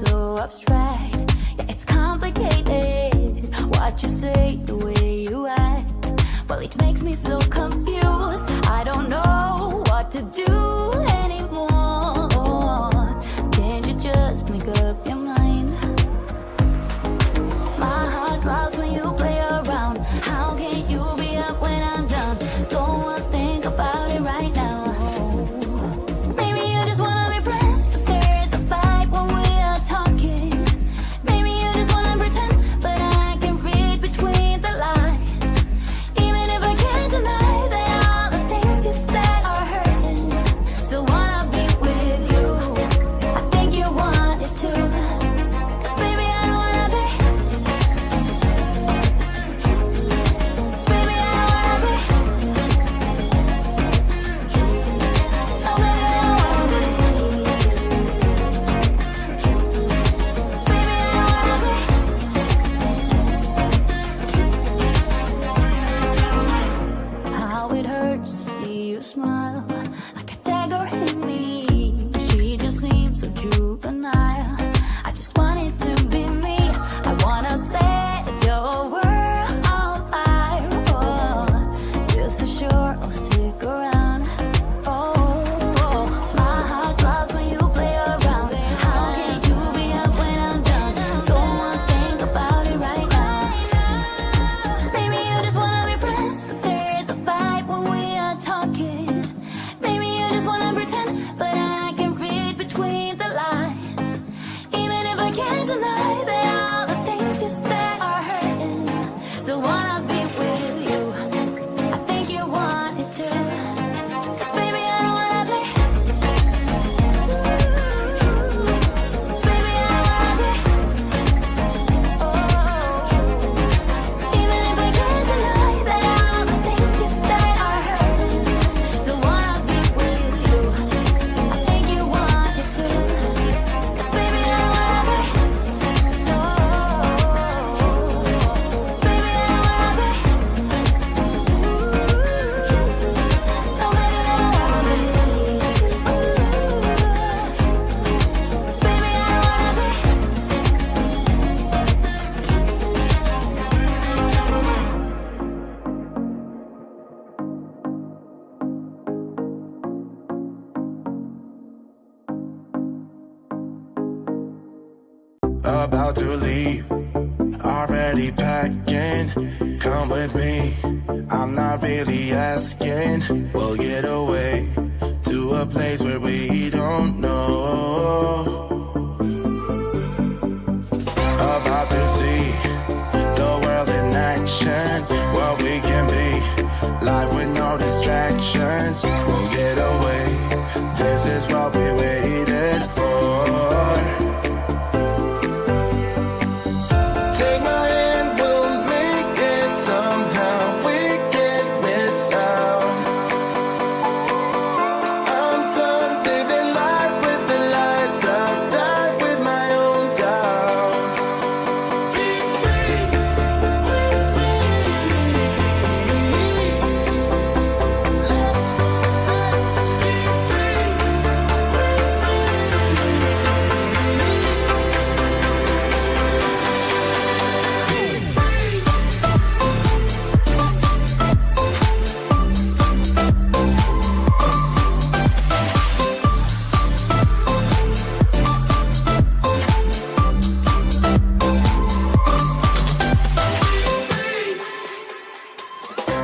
so abstract. Yeah, it's complicated. What you say, the way you act. Well, it makes me so confused. I don't know what to do anymore. Can't you just make up your mind? My heart drops when you play around. How can you be up when I'm down? Don't wanna think about it right now. Maybe you just wanna be friends, but there's a vibe when we are talking. Maybe you just wanna pretend, but I can read between the lines. Even if I can't deny that all the things you said are hurting, still wanna be with you. I think you want it too. 'Cause baby, I don't wanna be. Baby, I don't wanna be. No, baby, I don't wanna be. Baby, I don't wanna be. How it hurts to see you smile, like a dagger in me. She just seems so juvenile. I just want it to be me. I wanna set your world on fire. Oh, just so sure I'll stick around. Oh, my heart drops when you play around. How can you be up when I'm down? Don't wanna think about it right now. Maybe you just wanna be friends, but there's a vibe when we are talking. Maybe you just wanna pretend, but I can read between the lines. Even if I can't deny that all the things you said are hurting, still wanna be with you. I think you want it too. 'Cause baby, I don't wanna be. Baby, I don't wanna be. Oh, even if I can't deny that all the things you said are hurting, still wanna be with you. I think you want it too. 'Cause baby, I don't wanna be. No, baby, I don't wanna be. No, baby, I don't wanna be. Baby, I don't wanna be. About to leave, already packing. Come with me, I'm not really asking. We'll get away to a place where we don't know. About to see the world in action, what we can be, life with no distractions. We'll get away, this is what we waited for. Take my hand, we'll make it somehow. We can't miss out. I'm done living life with the lights out. Die with my own doubts. Be free with me. Let's be free with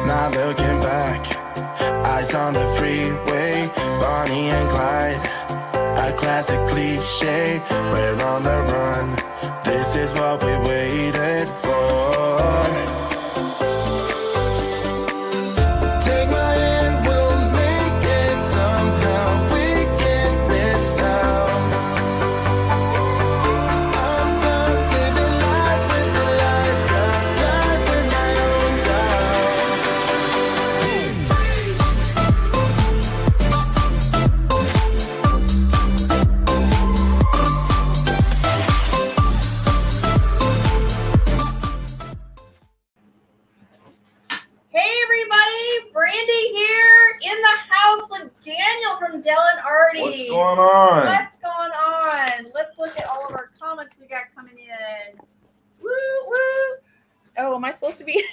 Not looking back, eyes on the freeway, Bonnie and Clyde, a classic cliche. We're on the run, this is what we waited for. Take my hand, we'll make it somehow. We can't miss out. I'm done living life with the lights out. Die with my own doubts. Daniel from Dell and Artie. What's going on? What's going on? Let's look at all of our comments. ones we got coming in. Woo, woo. Oh, am I supposed to be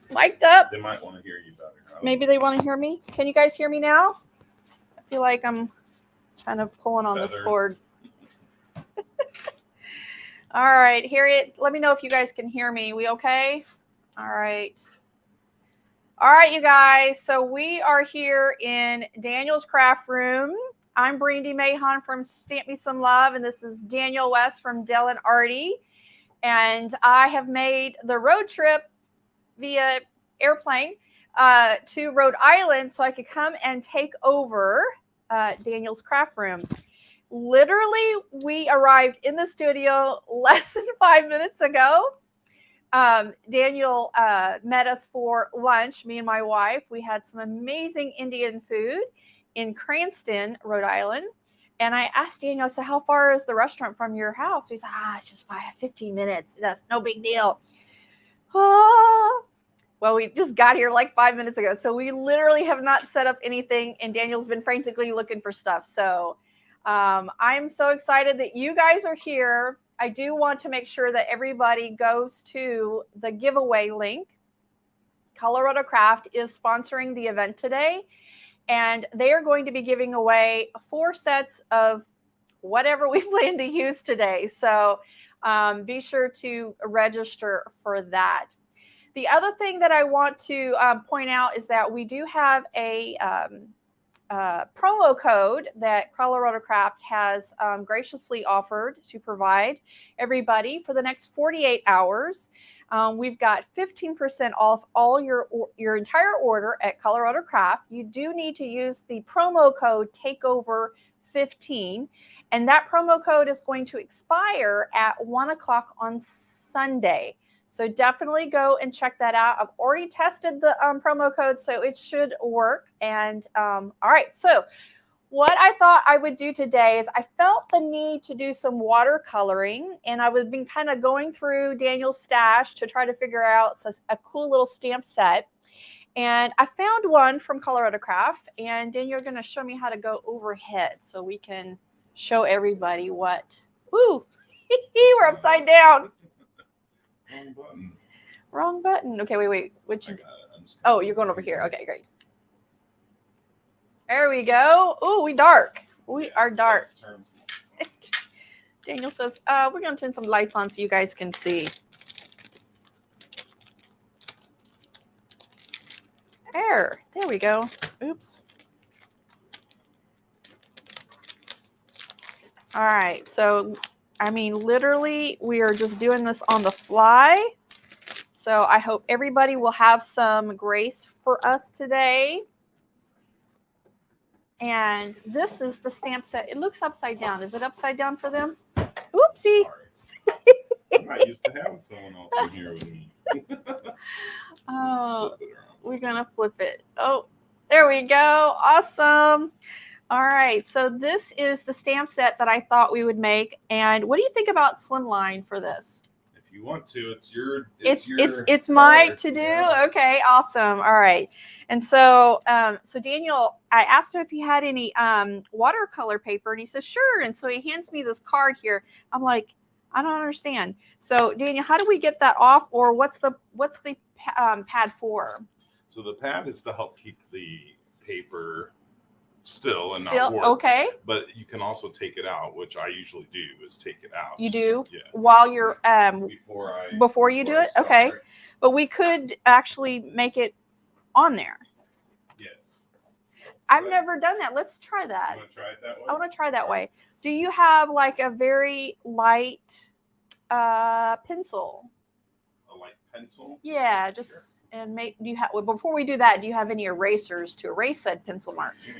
mic'd up? They might want to hear you better. Maybe they want to hear me. Can you guys hear me now? I feel like I'm kind of pulling on this cord. All right, Harriet, let me know if you guys can hear me. We okay? All right. All right, you guys. So we are here in Danie'ls Craft Room. I'm Brandi Mahon from Stamp Me Some Love, and this is Daniel West from Dell and Artie. And I have made the road trip via airplane to Rhode Island so I could come and take over Danie'ls Craft Room. Literally, we arrived in the studio less than 5 minutes ago. Daniel met us for lunch, me and my wife. We had some amazing Indian food in Cranston, Rhode Island. And I asked Daniel, I said, how far is the restaurant from your house? He said, it's just 15 minutes. That's no big deal. Well, we just got here like 5 minutes ago. So we literally have not set up anything. And Daniel's been frantically looking for stuff. So I'm so excited that you guys are here. I do want to make sure that everybody goes to the giveaway link. Colorado Craft is sponsoring the event today. And they are going to be giving away 4 sets of whatever we plan to use today. So be sure to register for that. The other thing that I want to point out is that we do have a promo code that Colorado Craft has graciously offered to provide everybody for the next 48 hours. We've got 15% off all your entire order at Colorado Craft. You do need to use the promo code TAKEOVER15, and that promo code is going to expire at 1 o'clock on Sunday. So definitely go and check that out. I've already tested the promo code, so it should work. And all right, so what I thought I would do today is I felt the need to do some watercoloring, and I was been kind of going through Daniel's stash to try to figure out a cool little stamp set. And I found one from Colorado Craft, and then you're going to show me how to go overhead so we can show everybody what. Woo! We're upside down. Wrong button. Wrong button. Okay, wait. Oh, you're going over here. Okay, great. There we go. Oh, we are dark. Daniel says, we're going to turn some lights on so you guys can see. There we go. Oops. All right, so I mean, literally, we are just doing this on the fly. So I hope everybody will have some grace for us today. And this is the stamp set. It looks upside down. Is it upside down for them? Oopsie. I'm not used to having someone else in here with me. Oh, we're going to flip it. Oh, there we go. Awesome. All right, so this is the stamp set that I thought we would make. And what do you think about slimline for this? If you want to, it's your it's mine to do. Yeah. Okay, awesome. All right, and so Daniel, I asked him if he had any watercolor paper, and he says sure. And so he hands me this card here. I'm like, I don't understand. So Daniel, how do we get that off, or what's the pad for? So the pad is to help keep the paper still and not work. Okay. But you can also take it out, which I usually do, is take it out. You do? Yeah. While you're before you do it? Okay. But we could actually make it on there. Yes. I've never done that. Let's try that. You want to try it that way? I want to try that way. Do you have like a very light pencil? A light pencil? Yeah, just sure. And make do you have before we do that, do you have any erasers to erase said pencil marks?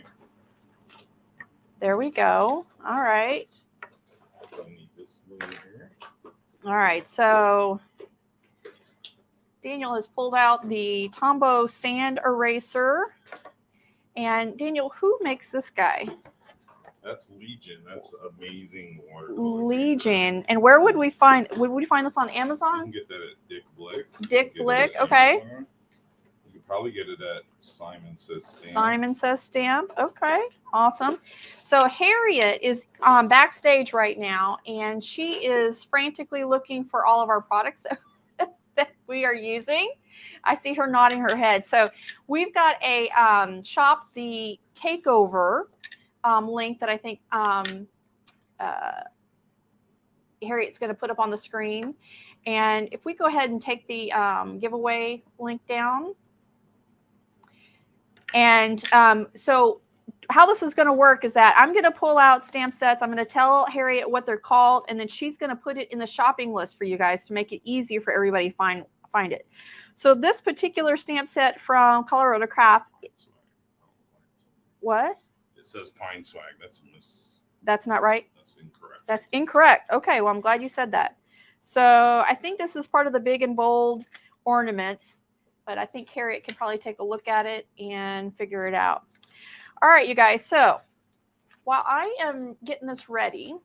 There we go. All right. All right, so Daniel has pulled out the Tombow sand eraser. And Daniel, who makes this guy? That's Legion. That's amazing water. Legion. And where would we find this on Amazon? You can get that at Dick Blick. Dick Blick, okay. You could probably get it at Simon Says Stamp. Simon Says Stamp. Okay, awesome. So Harriet is backstage right now, and she is frantically looking for all of our products that we are using. I see her nodding her head. So we've got a shop the Takeover link that I think Harriet's going to put up on the screen. And if we go ahead and take the giveaway link down. And so how this is going to work is that I'm going to pull out stamp sets. I'm going to tell Harriet what they're called, and then she's going to put it in the shopping list for you guys to make it easier for everybody to find it. So this particular stamp set from Colorado Craft. What? It says Pine Swag. That's not right? That's incorrect. That's incorrect. Okay, well, I'm glad you said that. So I think this is part of the big and bold ornaments, but I think Harriet can probably take a look at it and figure it out. All right, you guys. So while I am getting this ready,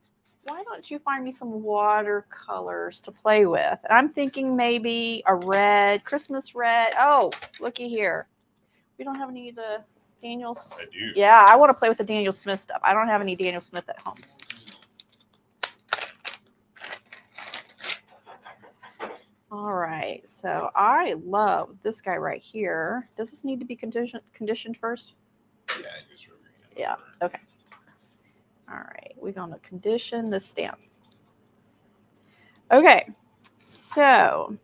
why don't you find me some watercolors to play with? And I'm thinking maybe a red, Christmas red. Oh, looky here. We don't have any of the Danie'ls. I do. Yeah, I want to play with the Daniel Smith stuff. I don't have any Daniel Smith at home. All right, so I love this guy right here. Does this need to be conditioned first? Yeah, just rubber hand. Yeah, okay. All right, we're going to condition the stamp. Okay, so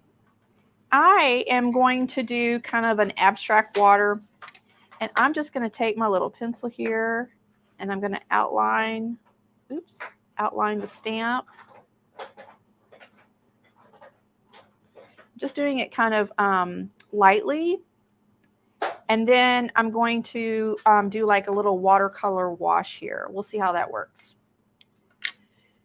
I am going to do kind of an abstract water, and I'm just going to take my little pencil here, and I'm going to outline the stamp. Just doing it kind of lightly. And then I'm going to do like a little watercolor wash here. We'll see how that works.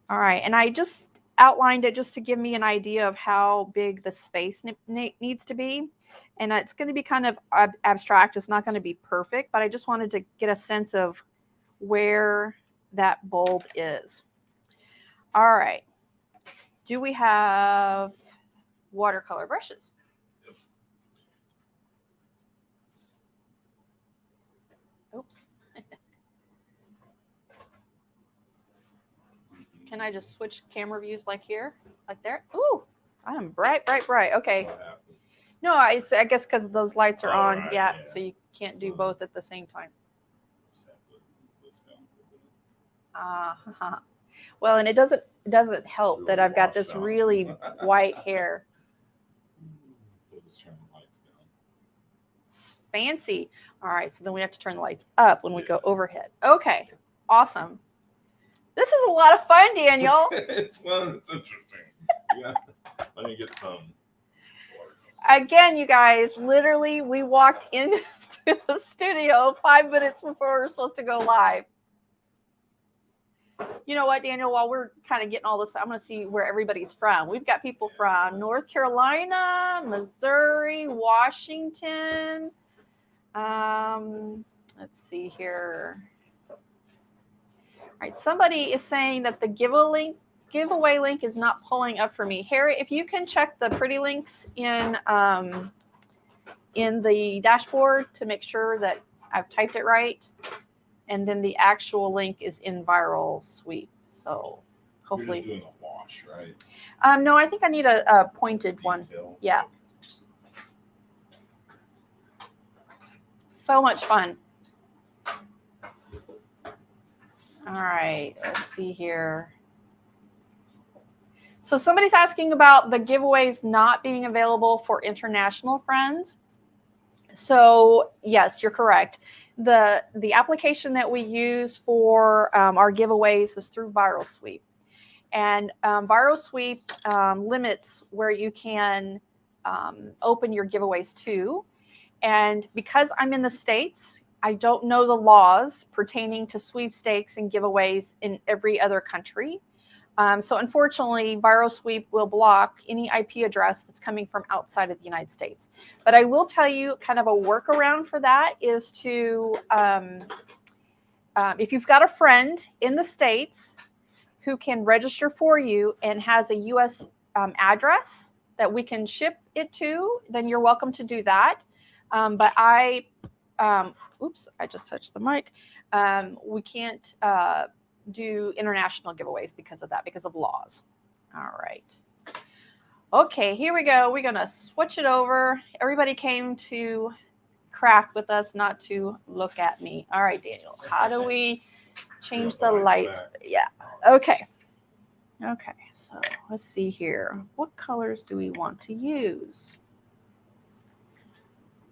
All right. And I just outlined it just to give me an idea of how big the space needs to be. And it's going to be kind of abstract. It's not going to be perfect, but I just wanted to get a sense of where that bulb is. All right. Do we have watercolor brushes? Oops. Can I just switch camera views like here? Like there? Ooh, I'm bright, bright, bright. Okay. No, I guess because those lights are on. Right, yeah, yeah. so you can't do both at the same time. Well, and it doesn't help that I've got this really white hair. We'll just turn the lights down. It's fancy. All right, so then we have to turn the lights up when we go overhead. Okay, awesome. This is a lot of fun, Daniel. It's fun. It's interesting. Yeah. Let me get some. Again, you guys, literally, we walked into the studio 5 minutes before we were supposed to go live. You know what, Daniel, while we're kind of getting all this, I'm going to see where everybody's from. We've got people from North Carolina, Missouri, Washington. Let's see here. All right, somebody is saying that the giveaway link is not pulling up for me. Harry, if you can check the pretty links in the dashboard to make sure that I've typed it right. And then the actual link is in Viral Sweep. So hopefully. You're just doing a wash, right? No, I think I need a pointed Detail. one. Yeah. So much fun. All right, let's see here. So somebody's asking about the giveaways not being available for international friends. So yes, you're correct. The application that we use for our giveaways is through Viral Sweep. And Viral Sweep limits where you can open your giveaways to. And because I'm in the States, I don't know the laws pertaining to sweepstakes and giveaways in every other country. So unfortunately, Viral Sweep will block any IP address that's coming from outside of the United States. But I will tell you kind of a workaround for that is to, if you've got a friend in the States who can register for you and has a U.S. address that we can ship it to, then you're welcome to do that. But oops, I just touched the mic. We can't do international giveaways because of that, because of laws. All right. Okay, here we go. We're going to switch it over. Everybody came to craft with us, not to look at me. All right, Daniel, how do we change the lights? Yeah. Okay. Okay, so let's see here. What colors do we want to use?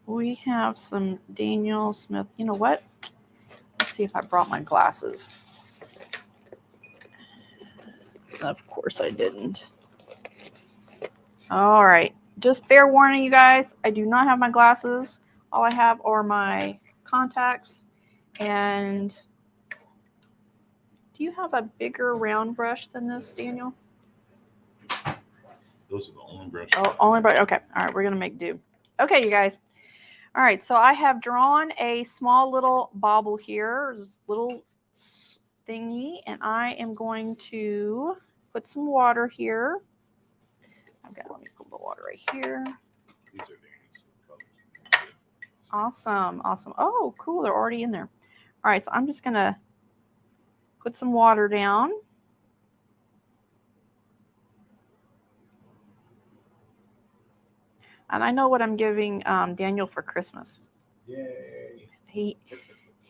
We have some Daniel Smith. You know what? Let's see if I brought my glasses. Of course I didn't. All right. Just fair warning, you guys. I do not have my glasses. All I have are my contacts. And do you have a bigger round brush than this, Daniel? Those are the only brushes. Oh, only brush. Okay. All right. We're going to make do. Okay, you guys. All right. So I have drawn a small little bauble here, this little thingy, and I am going to put some water here. Let me put the water right here. These are Danie'ls. Awesome. Awesome. Oh, cool. They're already in there. All right. So I'm just going to put some water down. And I know what I'm giving Daniel for Christmas. Yay. He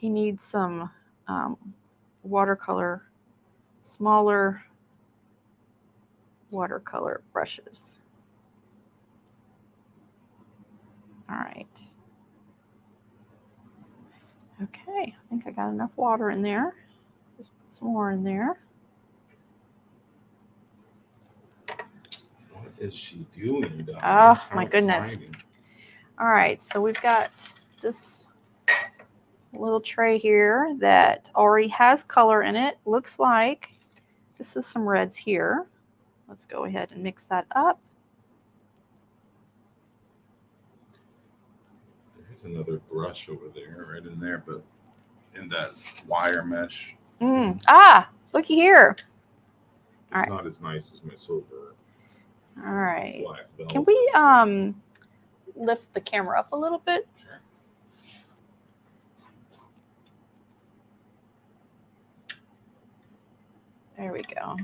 needs some watercolor, smaller watercolor brushes. All right. Okay, I think I got enough water in there. Just put some more in there. What is she doing? Oh, my goodness. Exciting. All right, so we've got this little tray here that already has color in it. Looks like this is some reds here. Let's go ahead and mix that up. There's another brush over there, right in there, but in that wire mesh. Looky here. It's not as nice as my silver. All right. Can we lift the camera up a little bit? Sure. There we go.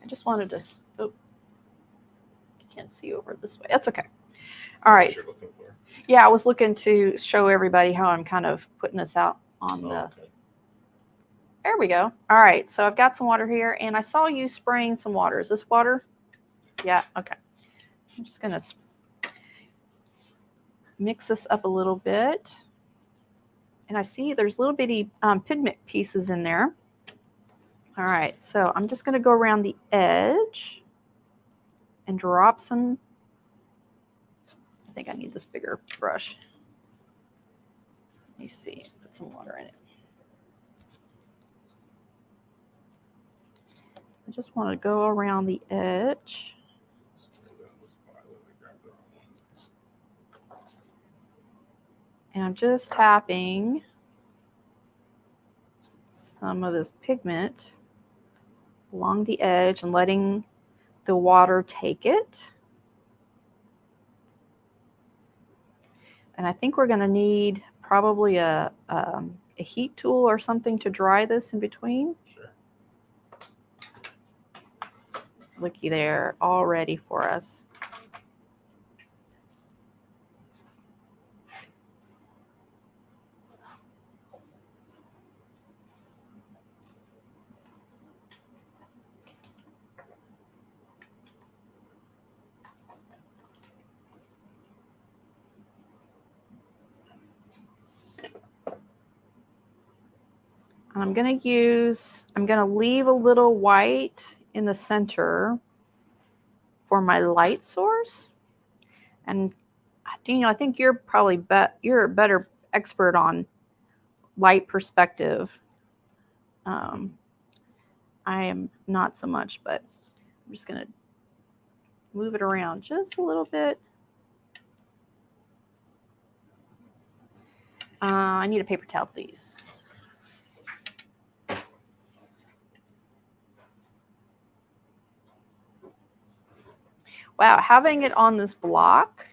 I just wanted to. Oh, you can't see over this way. That's okay. All right. Yeah, I was looking to show everybody how I'm kind of putting this out on the. Okay. There we go. All right. So I've got some water here, and I saw you spraying some water. Is this water? Yeah. Okay. I'm just going to mix this up a little bit. And I see there's little bitty pigment pieces in there. All right. So I'm just going to go around the edge and drop some. I think I need this bigger brush. Let me see. Put some water in it. I just want to go around the edge. And I'm just tapping some of this pigment along the edge and letting the water take it. And I think we're going to need probably a heat tool or something to dry this in between. Sure. Looky there, all ready for us. And I'm going to leave a little white in the center for my light source. And Daniel, I think you're probably you're a better expert on light perspective. I am not so much, but I'm just going to move it around just a little bit. I need a paper towel, please. Wow, having it on this block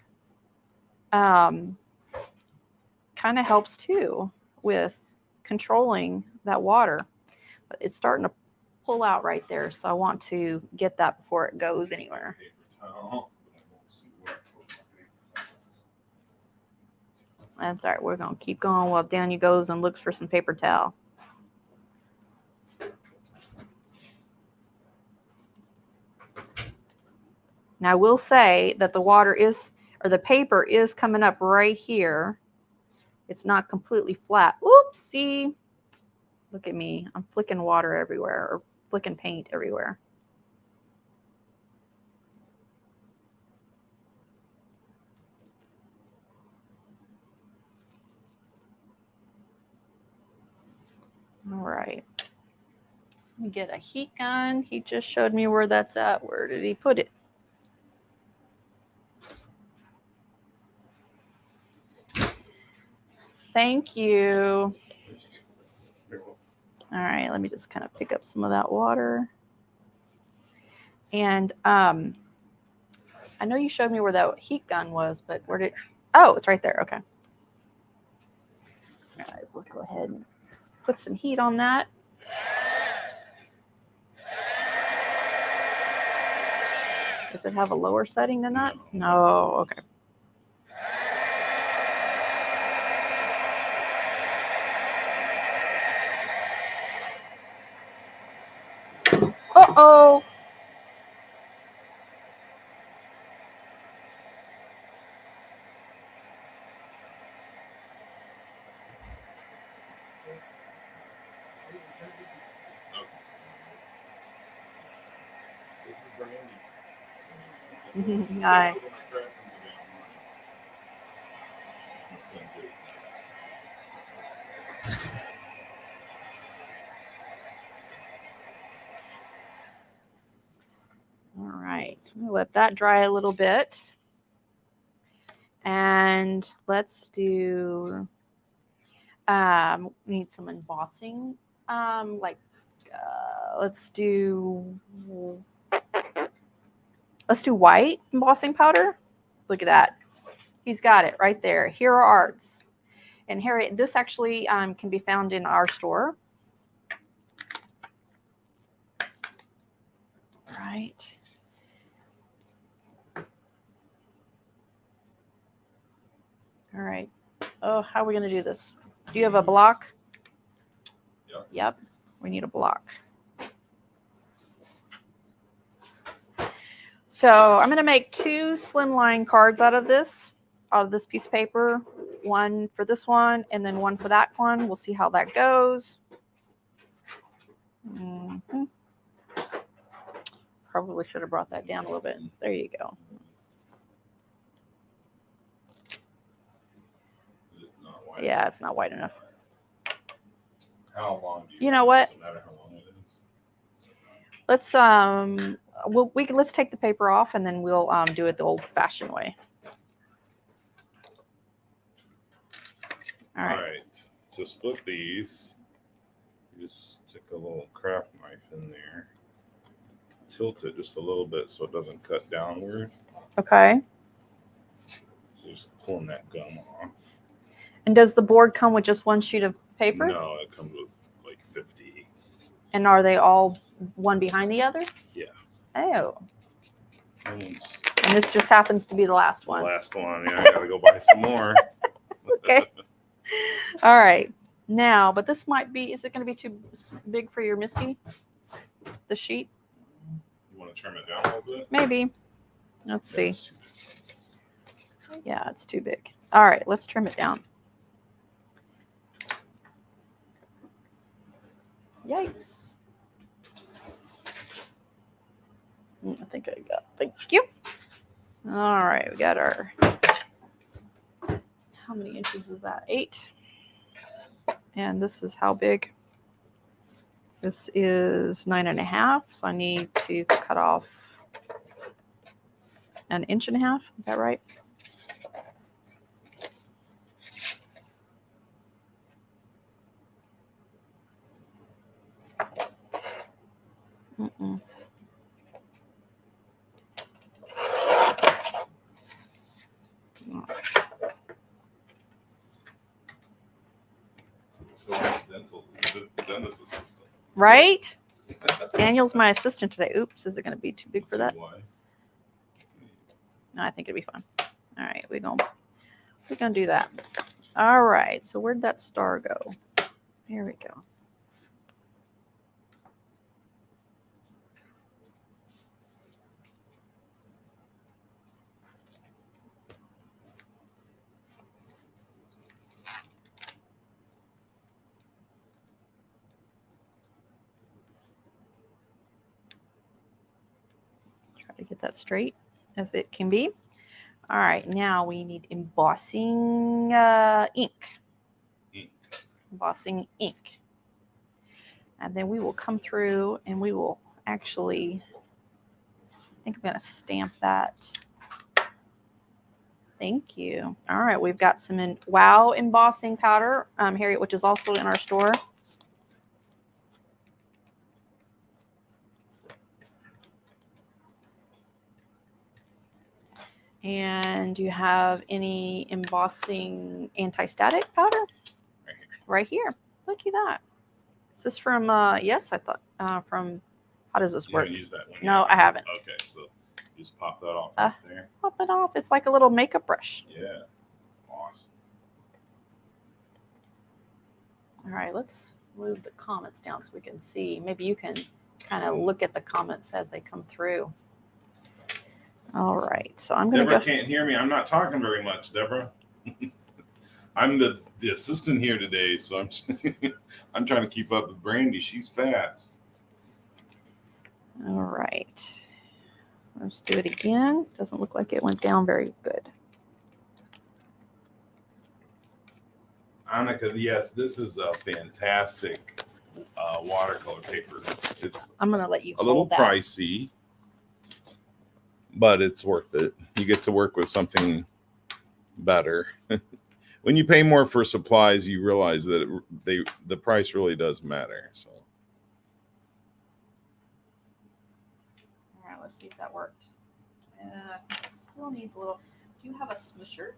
kind of helps too with controlling that water. But it's starting to pull out right there, so I want to get that before it goes anywhere. That's all right. We're going to keep going while Daniel goes and looks for some paper towel. Now, I will say that the water is, or the paper is coming up right here. It's not completely flat. Oopsie. Look at me. I'm flicking water everywhere, or flicking paint everywhere. All right. Let me get a heat gun. He just showed me where that's at. Where did he put it? Thank you. All right, let me just kind of pick up some of that water. And I know you showed me where that heat gun was, but where did, oh, it's right there. Okay. All right, let's go ahead and put some heat on that. Does it have a lower setting than that? No, okay. Uh-oh. This is Brandi. Hi. All right, so I'm gonna let that dry a little bit. And let's do, we need some embossing. Let's do white embossing powder. Look at that. He's got it right there. Hero Arts. And here, this actually can be found in our store. Right. All right. Oh, how are we going to do this? Do you have a block? Yep. Yep. We need a block. So I'm going to make 2 slimline cards out of this piece of paper. One for this one, and then one for that one. We'll see how that goes. Mm-hmm. Probably should have brought that down a little bit. There you go. Is it not wide? Yeah, it's not wide enough. How long do You know what? Doesn't matter how long it is. Let's let's take the paper off, and then we'll do it the old-fashioned way. All right. To split these, you just stick a little craft knife in there. Tilt it just a little bit so it doesn't cut downward. Okay. Just pulling that gum off. And does the board come with just one sheet of paper? No, it comes with like 50. And are they all one behind the other? Yeah. Oh. And And this just happens to be the last one. last one. Yeah, I gotta go buy some more. Okay. All right. Now, but this might be, is it going to be too big for your Misty? The sheet? You want to trim it down a little bit? Maybe. Let's see. That's too big. Yeah, it's too big. All right, let's trim it down. Yikes. I think I got, thank you. All right, we got our, how many inches is that? 8. And this is how big? This is 9.5. So I need to cut off 1.5 inches. Is that right? Mm-mm. Right? Daniel's my assistant today. Oops, is it going to be too big for that? No, I think it'd be fun. All right, we're gonna do that. All right, so where'd that star go? Here we go. Try to get that straight as it can be. All right, now we need embossing ink. Embossing ink. And then we will come through and we will actually, I think I'm going to stamp that. Thank you. All right, we've got some Wow embossing powder, Harriet, which is also in our store. And do you have any embossing anti-static powder? Right here. Look at that. Is this from, yes, I thought, from, how does this You work? haven't used that one No, yet? I haven't. Okay, so just pop that off right there. Pop it off. It's like a little makeup brush. Yeah, awesome. All right, let's move the comments down so we can see. Maybe you can kind of look at the comments as they come through. All right, so I'm going to Deborah go. can't hear me. I'm not talking very much, Deborah. I'm the assistant here today, so I'm trying to keep up with Brandi. She's fast. All right, let's do it again. Doesn't look like it went down very good. Annika, yes, this is a fantastic watercolor paper. It's I'm going to let you a little hold that. pricey, but it's worth it. You get to work with something better. When you pay more for supplies, you realize that the price really does matter. So, All right, let's see if that worked. It still needs a little. Do you have a smusher?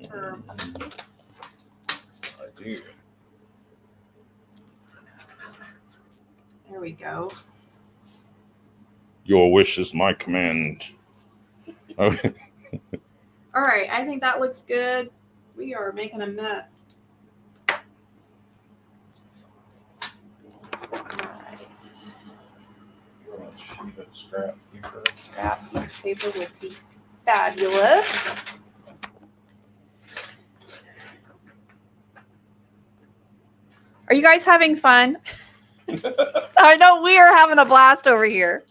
For I do. There we go. Your wish is my command. Okay. All right, I think that looks good. We are making a mess. All right. Scrap paper. Scrap piece of paper would be fabulous. Are you guys having fun? I know we are having a blast over here.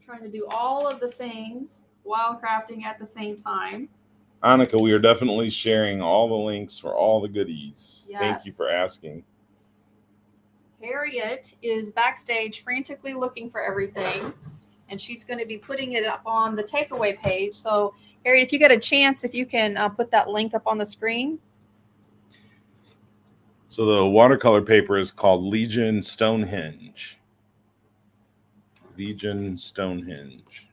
Trying to do all of the things while crafting at the same time. Annika, we are definitely sharing all the links for all the goodies. Yes. Thank you for asking. Harriet is backstage frantically looking for everything, and she's going to be putting it up on the takeaway page. So, Harriet, if you get a chance, if you can put that link up on the screen. So the watercolor paper is called Legion Stonehenge. Legion Stonehenge.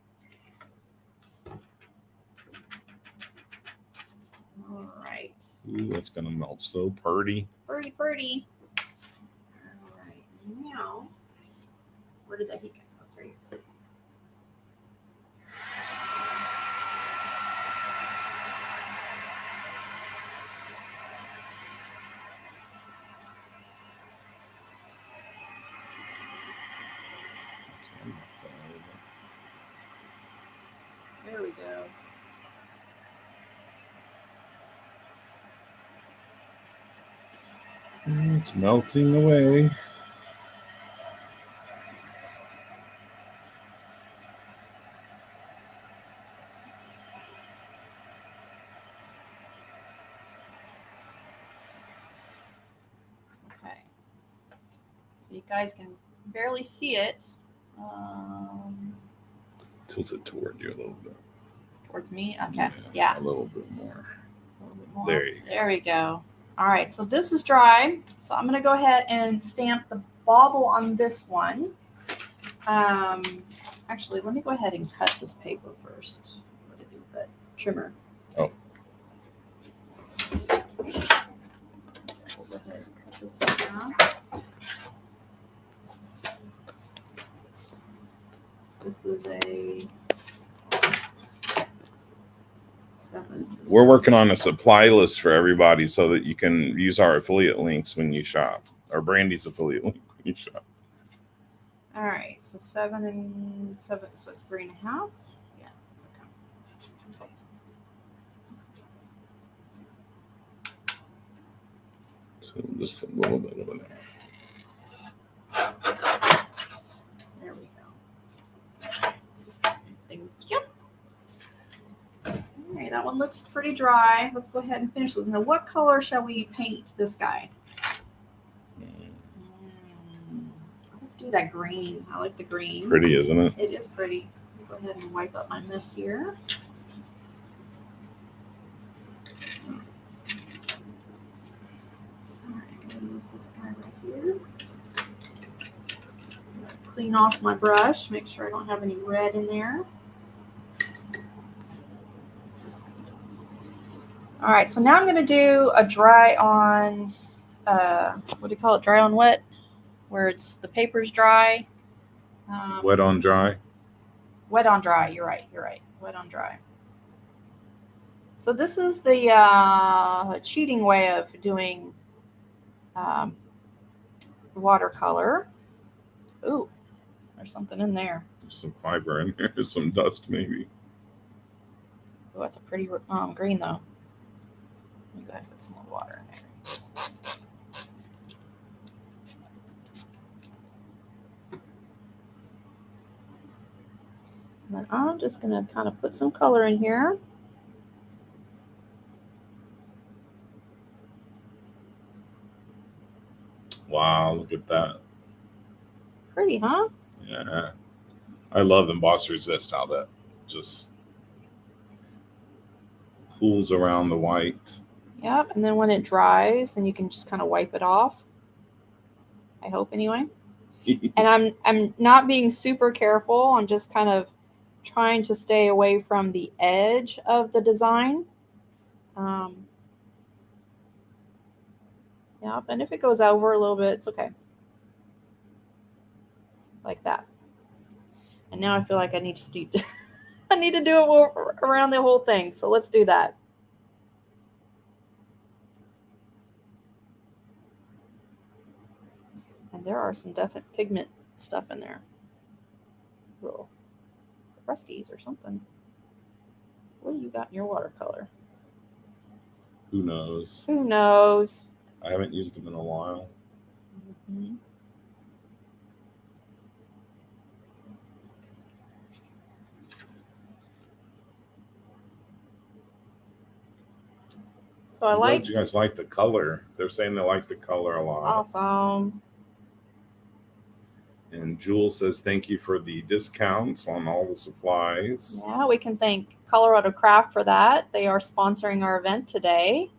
All right. Ooh, that's going to melt so pretty. Pretty, pretty. All right. Now, where did that heat go? That's right here. There we go. It's melting away. Okay. So you guys can barely see it. Tilt it toward you a little bit. Towards me? Okay. Yeah. A little bit more. A little bit more. There you go. There we go. All right. So this is dry. So I'm going to go ahead and stamp the bauble on this one. Actually, let me go ahead and cut this paper first. What did I do with it? Trimmer. Oh. this down. This is a 7. We're working on a supply list for everybody so that you can use our affiliate links when you shop, or Brandi's affiliate link when you shop. All right, so 7 and 7, so it's 3.5. Yeah. Okay. So just a little bit over there. There we go. Thank you. All right, that one looks pretty dry. Let's go ahead and finish this. Now, what color shall we paint this guy? Let's do that green. I like the green. Pretty, isn't it? It is pretty. Go ahead and wipe up my mess here. All right, I'm going to use this guy right here. Clean off my brush. Make sure I don't have any red in there. All right, so now I'm going to do a dry on, what do you call it? Dry on wet, where it's the paper's dry. Wet on dry. Wet on dry. You're right. Wet on dry. So this is the cheating way of doing watercolor. Ooh, there's something in there. There's some fiber in there. Some dust maybe. Oh, that's a pretty green though. Let me go ahead and put some more water in there. And then I'm just going to kind of put some color in here. Wow, look at that. Pretty, huh? Yeah. I love embossers that style that just pools around the white. Yep, and then when it dries, then you can just kind of wipe it off. I hope anyway. And I'm not being super careful. I'm just kind of trying to stay away from the edge of the design. Yep, and if it goes over a little bit, it's okay. Like that. And now I feel like I need to do I need to do it around the whole thing. So let's do that. And there are some definite pigment stuff in there. Little rusties or something. What do you got in your watercolor? Who knows? Who knows? I haven't used them in a while. Mm-hmm. So I I'm like. glad you guys like the color. They're saying they like the color a lot. Awesome. And Jules says thank you for the discounts on all the supplies. Yeah, we can thank Colorado Craft for that. They are sponsoring our event today.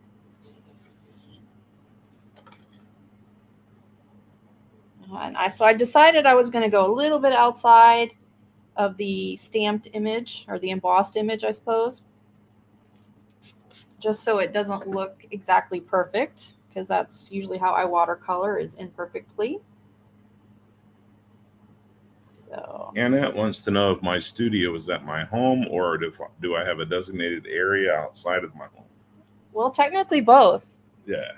And so I decided I was going to go a little bit outside of the stamped image, or the embossed image, I suppose, just so it doesn't look exactly perfect, because that's usually how I watercolor, is imperfectly. So Annette wants to know if my studio is at my home or do I have a designated area outside of my home? well, technically both. Yeah,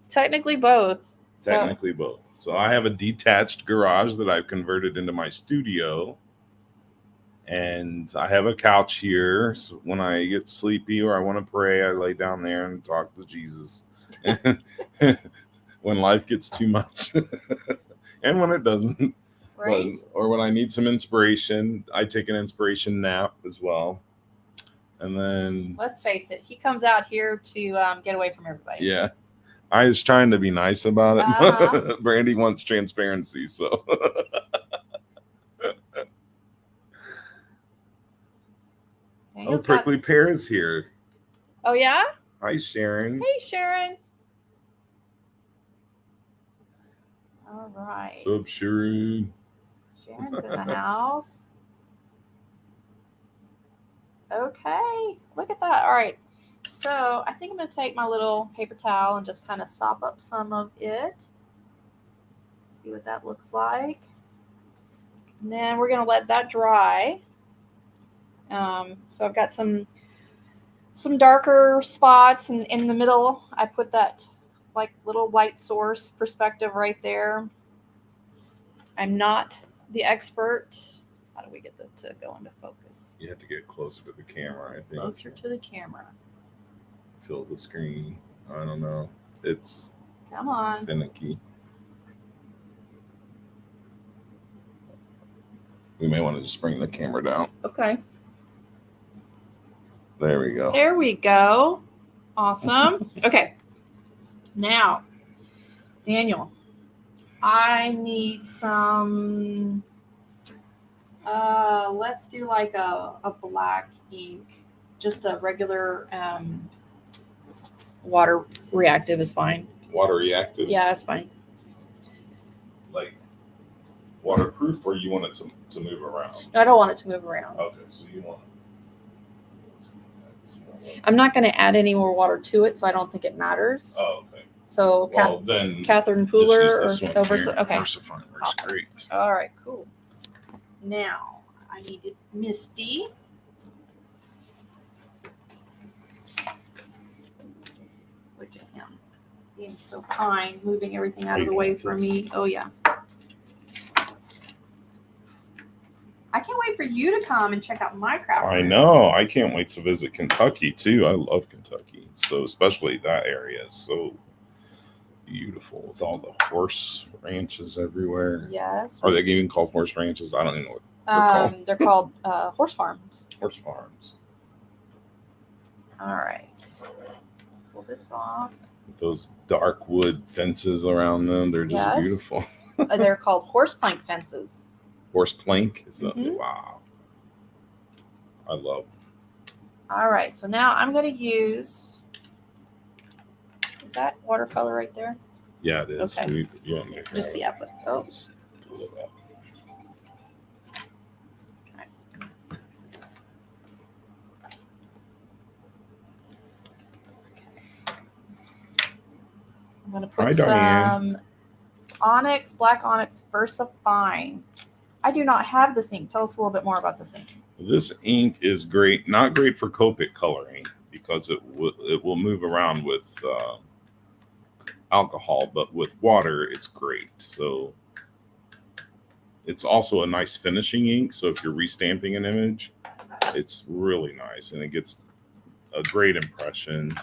Technically both. technically both. So I have a detached garage that I've converted into my studio. And I have a couch here. So when I get sleepy or I want to pray, I lay down there and talk to Jesus. When life gets too much. And when it doesn't. Right. Or when I need some inspiration, I take an inspiration nap as well. And then, Let's face it, he comes out here to get away from everybody. yeah, I was trying to be nice about it. Uh-huh. Brandi wants transparency, so. Oh, Prickly Pear is here. Oh, yeah? Hi, Sharon. Hey, Sharon. All right. What's up, Sharon? Sharon's in the house. Okay. Look at that. All right. So I think I'm going to take my little paper towel and just kind of sop up some of it. See what that looks like. And then we're going to let that dry. So I've got some darker spots, and in the middle I put that like little light source perspective right there. I'm not the expert. How do we get this to go into focus? You have to get closer to the camera, I think. Closer to the camera. Fill the screen. I don't know. It's Come on. finicky. We may want to just bring the camera down. Okay. There we go. There we go. Awesome. Okay. Now, Daniel, I need some, let's do like a black ink, just a regular water reactive is fine. Water reactive? Yeah, that's fine. Like waterproof, or you want it to move around? No, I don't want it to move around. Okay, so you want I'm not going to add any more water to it, so I don't think it matters. Oh, okay. So, Well, then Catherine just Pooler use this or one here. okay. VersaFine works Awesome. great. All right, cool. Now I needed Misty. Look at him being so kind, moving everything out of the way for me. Oh yeah. I can't wait for you to come and check out my craft I room. know. I can't wait to visit Kentucky too. I love Kentucky. So especially that area is so beautiful with all the horse ranches everywhere. Yes. Are they even called horse ranches? I don't even know what They're called horse farms. horse farms. All right. Pull this off. With those dark wood fences around them. They're just Yes. beautiful. They're called horse plank fences. Horse plank is that? Mhm. Wow. I love them. All right, so now I'm going to use, is that watercolor right there? Yeah, it is. Okay. You want me to Just the apple. Oh, Just pull it up. I'm going to Hi, put Diane. some Onyx, Black Onyx VersaFine. I do not have this ink. Tell us a little bit more about this ink. This ink is great. Not great for Copic coloring because it will move around with alcohol, but with water, it's great. So it's also a nice finishing ink. So if you're restamping an image, it's really nice and it gets a great impression.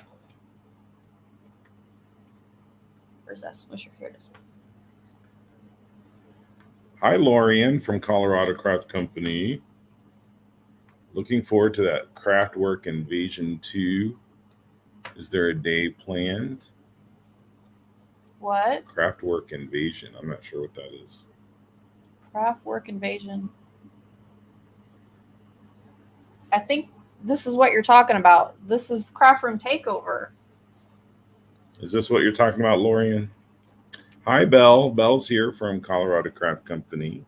Where's that smusher? Here it is. Hi, Lorian from Colorado Craft Company. Looking forward to that Craftwork Invasion 2. Is there a day planned? What? Craftwork Invasion. I'm not sure what that is. Craftwork Invasion. I think this is what you're talking about. This is Craftroom Takeover. Is this what you're talking about, Lorian? Hi, Belle. Belle's here from Colorado Craft Company.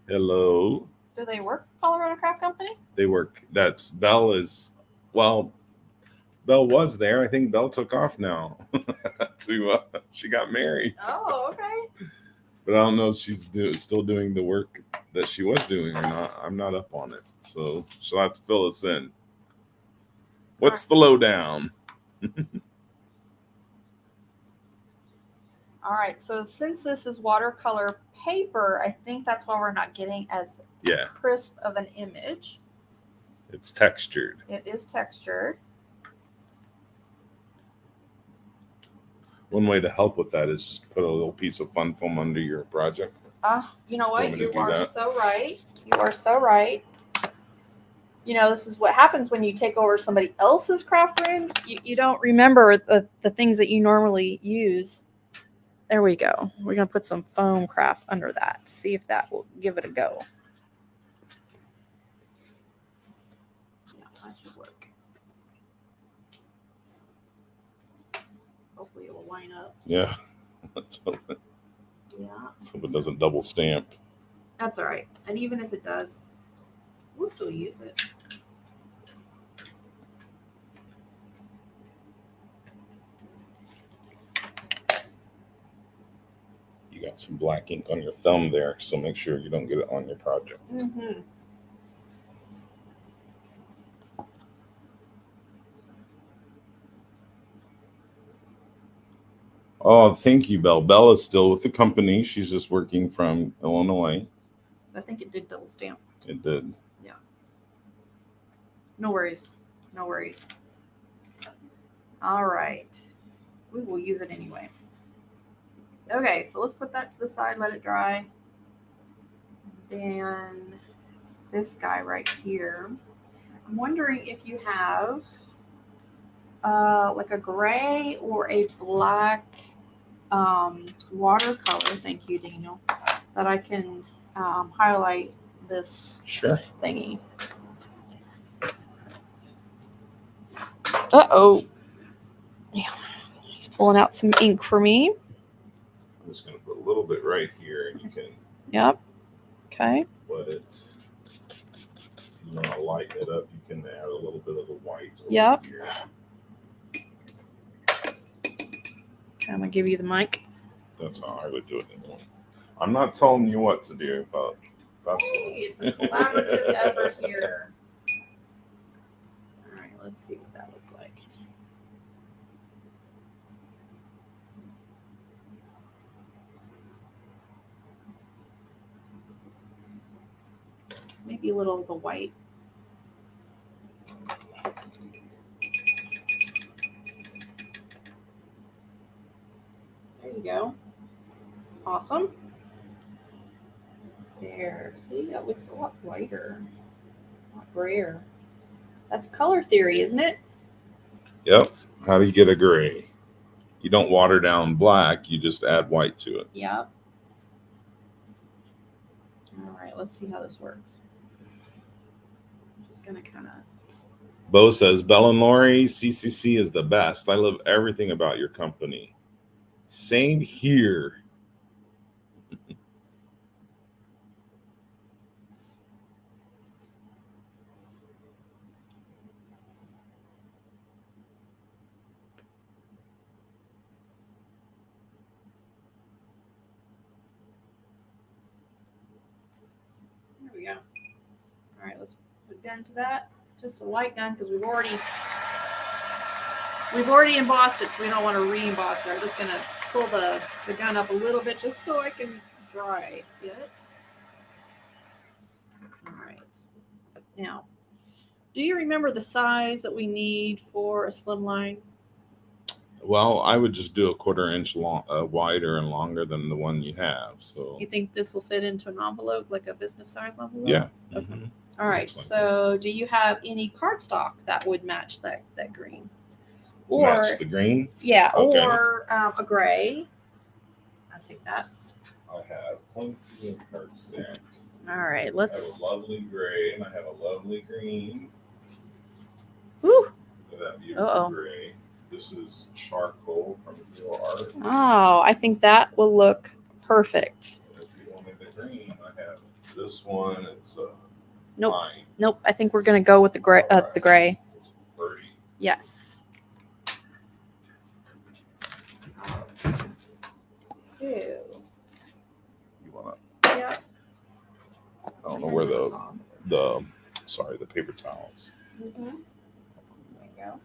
Hello. Do they work for Colorado Craft Company? They work. That's Belle is, well, Belle was there. I think Belle took off now. She got married. Oh, okay. But I don't know if she's still doing the work that she was doing or not. I'm not up on it. So she'll have to fill us in. What's the lowdown? All right. So since this is watercolor paper, I think that's why we're not getting as Yeah, crisp of an image. it's textured. It is textured. One way to help with that is just to put a little piece of fun foam under your project. You know Want what? me to You do are that? so right. You are so right. You know, this is what happens when you take over somebody else's craft room. You don't remember the things that you normally use. There we go. We're going to put some foam craft under that. See if that will give it a go. Yeah, that should work. Hopefully it will line up. Yeah. Let's hope Yeah. it doesn't double stamp. That's all right. And even if it does, we'll still use it. got some black ink on your thumb there, so make sure you don't get it on your project. Mm-hmm. Oh, thank you, Belle. Belle is still with the company. She's just working from Illinois. I think it did double stamp. It did. Yeah. No worries. No worries. All right. We will use it anyway. Okay, so let's put that to the side, let it dry. Then this guy right here. I'm wondering if you have like a gray or a black watercolor, thank you, Daniel, that I can highlight this Sure. thingy. Uh-oh. Yeah. He's pulling out some ink for me. I'm just going to put a little bit right here, and you can Yep. Okay. let it. If you want to lighten it up, you can add a little bit of the white over Yep. here. I'm going to give you the mic. That's how I would do it anyway. I'm not telling you what to do, but that's Hey, it's a collaborative effort here. All right, let's see what that looks like. Maybe a little of the white. There you go. Awesome. There. See, that looks a lot whiter, a lot grayer. That's color theory, isn't it? Yep. How do you get a gray? You don't water down black, you just add white to it. Yep. All right, let's see how this works. I'm just going to kind of... Bo says, Belle and Lori, CCC is the best. I love everything about your company. Same here. There we go. All right, let's put a gun to that. Just a light gun because we've already embossed it, so we don't want to re-emboss it. I'm just going to pull the gun up a little bit just so I can dry it. All right. Now, do you remember the size that we need for a slimline? Well, I would just do a 1/4 inch long, wider and longer than the one you have. So You think this will fit into an envelope, like a business size envelope? yeah. Okay. Mhm. All right. Looks like So, do you have any cardstock that would match that green? Or Match the green. yeah, Okay. or a gray. I'll take that. I have plenty of card stack. All right. I have Let's. a lovely gray and I have a lovely green. Woo. Look at that beautiful Uh-oh. gray. This is charcoal from Hero Art. Oh, I think that will look perfect. If you wanted the green, I have this one. It's Nope. mine. Nope. I think we're gonna go with the gray. All right. The gray. It's 30. Yes. So. You wanna? Yeah. I don't know where the paper towels. Mm-hmm. There you go.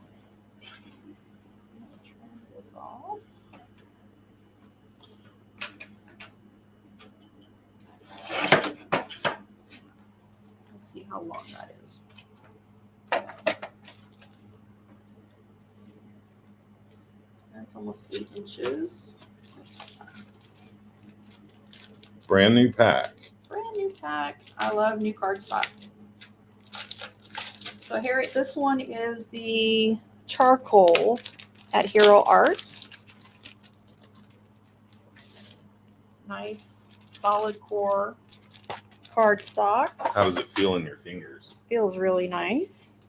Trim this off. Let's see how long that is. That's almost 8 inches. Brand new pack. Brand new pack. I love new cardstock. So here, this one is the charcoal at Hero Arts. Nice, solid core cardstock. How does it feel in your fingers? Feels really nice.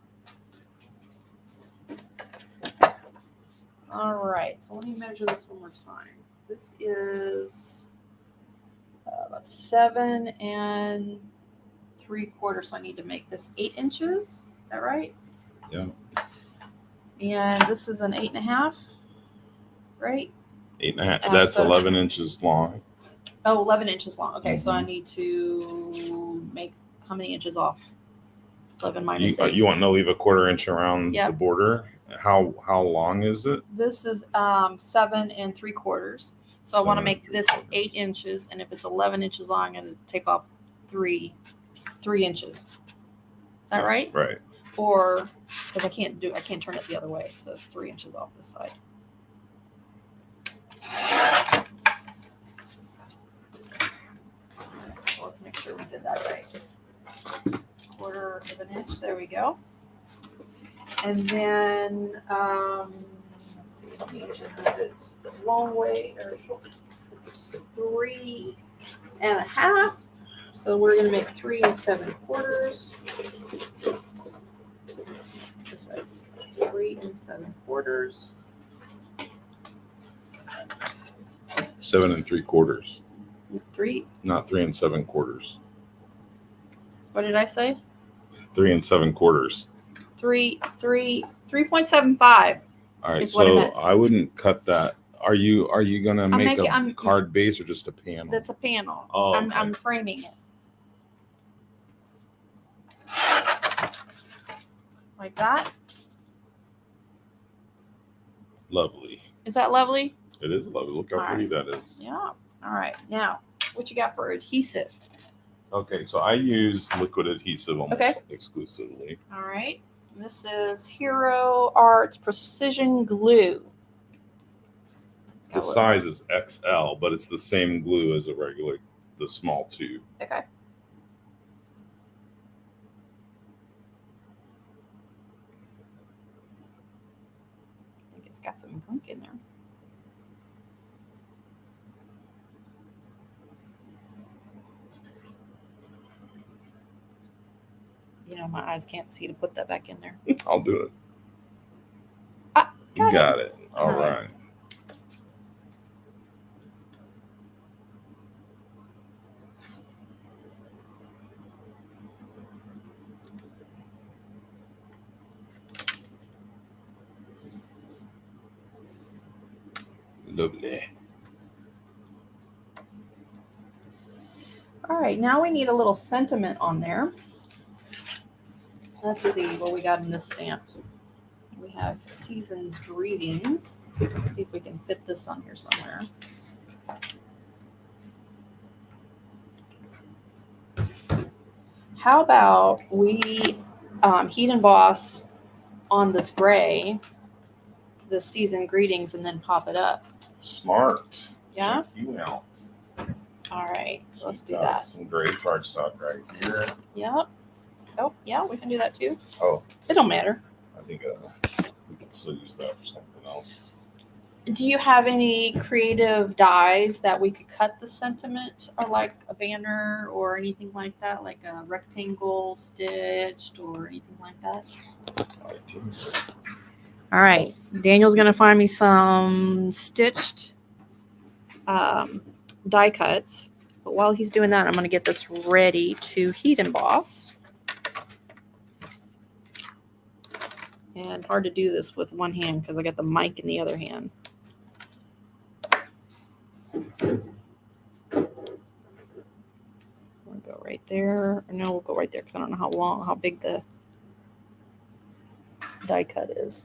All right, so let me measure this one more time. This is about 7 3/4, so I need to make this 8 inches. Is that right? Yeah. And this is an 8.5, right? 8.5. Yeah, That's so- 11 inches long. Oh, 11 inches long. Okay, so I Mhm. need to make how many inches off? 11 minus 8. You want to leave a 1/4 inch around Yep. the border? How long is it? This is 7 3/4. So I want to 7 make this 3/4. 8 inches, and if it's 11 inches long, I'm going to take off 3 inches. Is that right? Right. Or because I can't turn it the other way, so it's 3 inches off this side. So let's make sure we did that right. 1/4 inch. There we go. And then let's see, how many inches is it? Long way or short? It's 3.5. So we're going to make 3 7/4. This way, 3 7/4. 7 3/4. 3. Not 3 7/4. What did I say? 3 7/4. 3.75. All right, Is what I so meant. I wouldn't cut that. Are you gonna make a I'm- card base or just a panel? That's a panel. Oh, okay. I'm framing it. Like that. Lovely. Is that lovely? It is lovely. Look how All pretty that is. Yeah. All right. Now, what you got for adhesive? Okay, so I use liquid adhesive almost Okay. exclusively. All right. This is Hero Arts Precision Glue. It's got The a little- size is XL, but it's the same glue as the small tube. Okay. I think it's got some gunk in there. You know, my eyes can't see to put that back in there. I'll do it. Got You got it. All All right. right. Lovely. All right, now we need a little sentiment on there. Let's see what we got in this stamp. We have Season's Greetings. Let's see if we can fit this on here somewhere. How about we heat emboss on this gray, the Season Greetings, and then pop it up? Smart. Yeah? Check you out. All right, let's She's do got that. Some great cardstock right here. Yep. Oh, yeah, we can do that too. Oh, It don't matter. I think we could still use that for something else. Do you have any creative dies that we could cut the sentiment, or like a banner or anything like that, like a rectangle stitched or anything like that? I do. All right, Daniel's gonna find me some stitched die cuts. But while he's doing that, I'm gonna get this ready to heat emboss. And hard to do this with one hand because I got the mic in the other hand. We'll go right there. No, we'll go right there because I don't know how big the die cut is.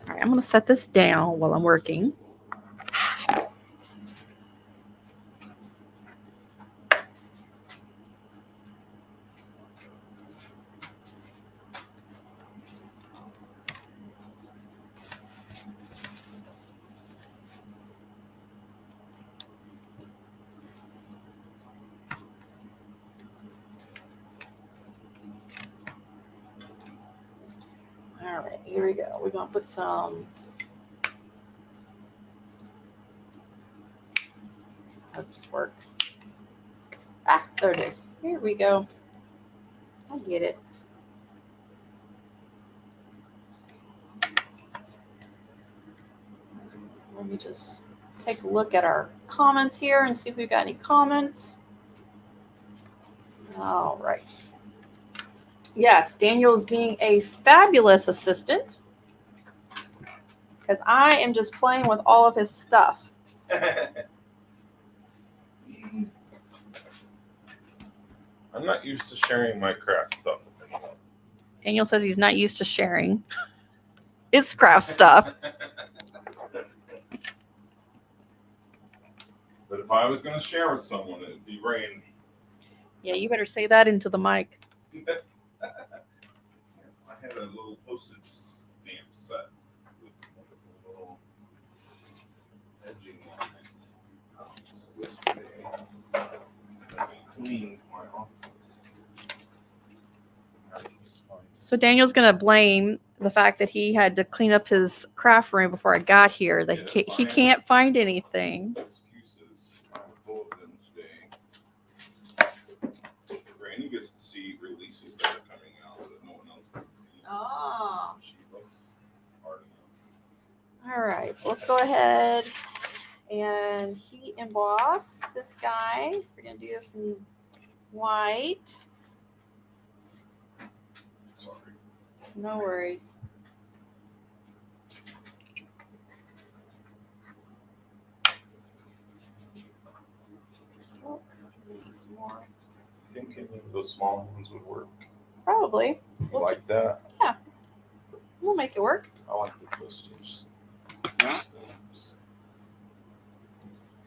All right, I'm going to set this down while I'm working. All right, here we go. We're going to put some. How does this work? Ah, there it is. Here we go. I get it. Let me just take a look at our comments here and see if we've got any comments. All right. Yes, Daniel is being a fabulous assistant. because I am just playing with all of his stuff. I'm not used to sharing my craft stuff with anyone. Daniel says he's not used to sharing his craft stuff. But if I was going to share with someone, it would be Brandi. Yeah, you better say that into the mic. I had a little postage stamp set with wonderful little edging on it. So yesterday, I cleaned my office. So Daniel's going to blame the fact that he had to clean up his craft room before I got here, that he can't find anything. Excuses. I have full of them today. Brandi gets to see releases that are coming out that no one else can see. Oh. She looks hard enough. All right, so let's go ahead and heat emboss this guy. We're going to do this in white. Sorry. No worries. Oh, needs more. I think any of those small ones would work. Probably. You like that? Yeah. We'll make it work. I like the postage.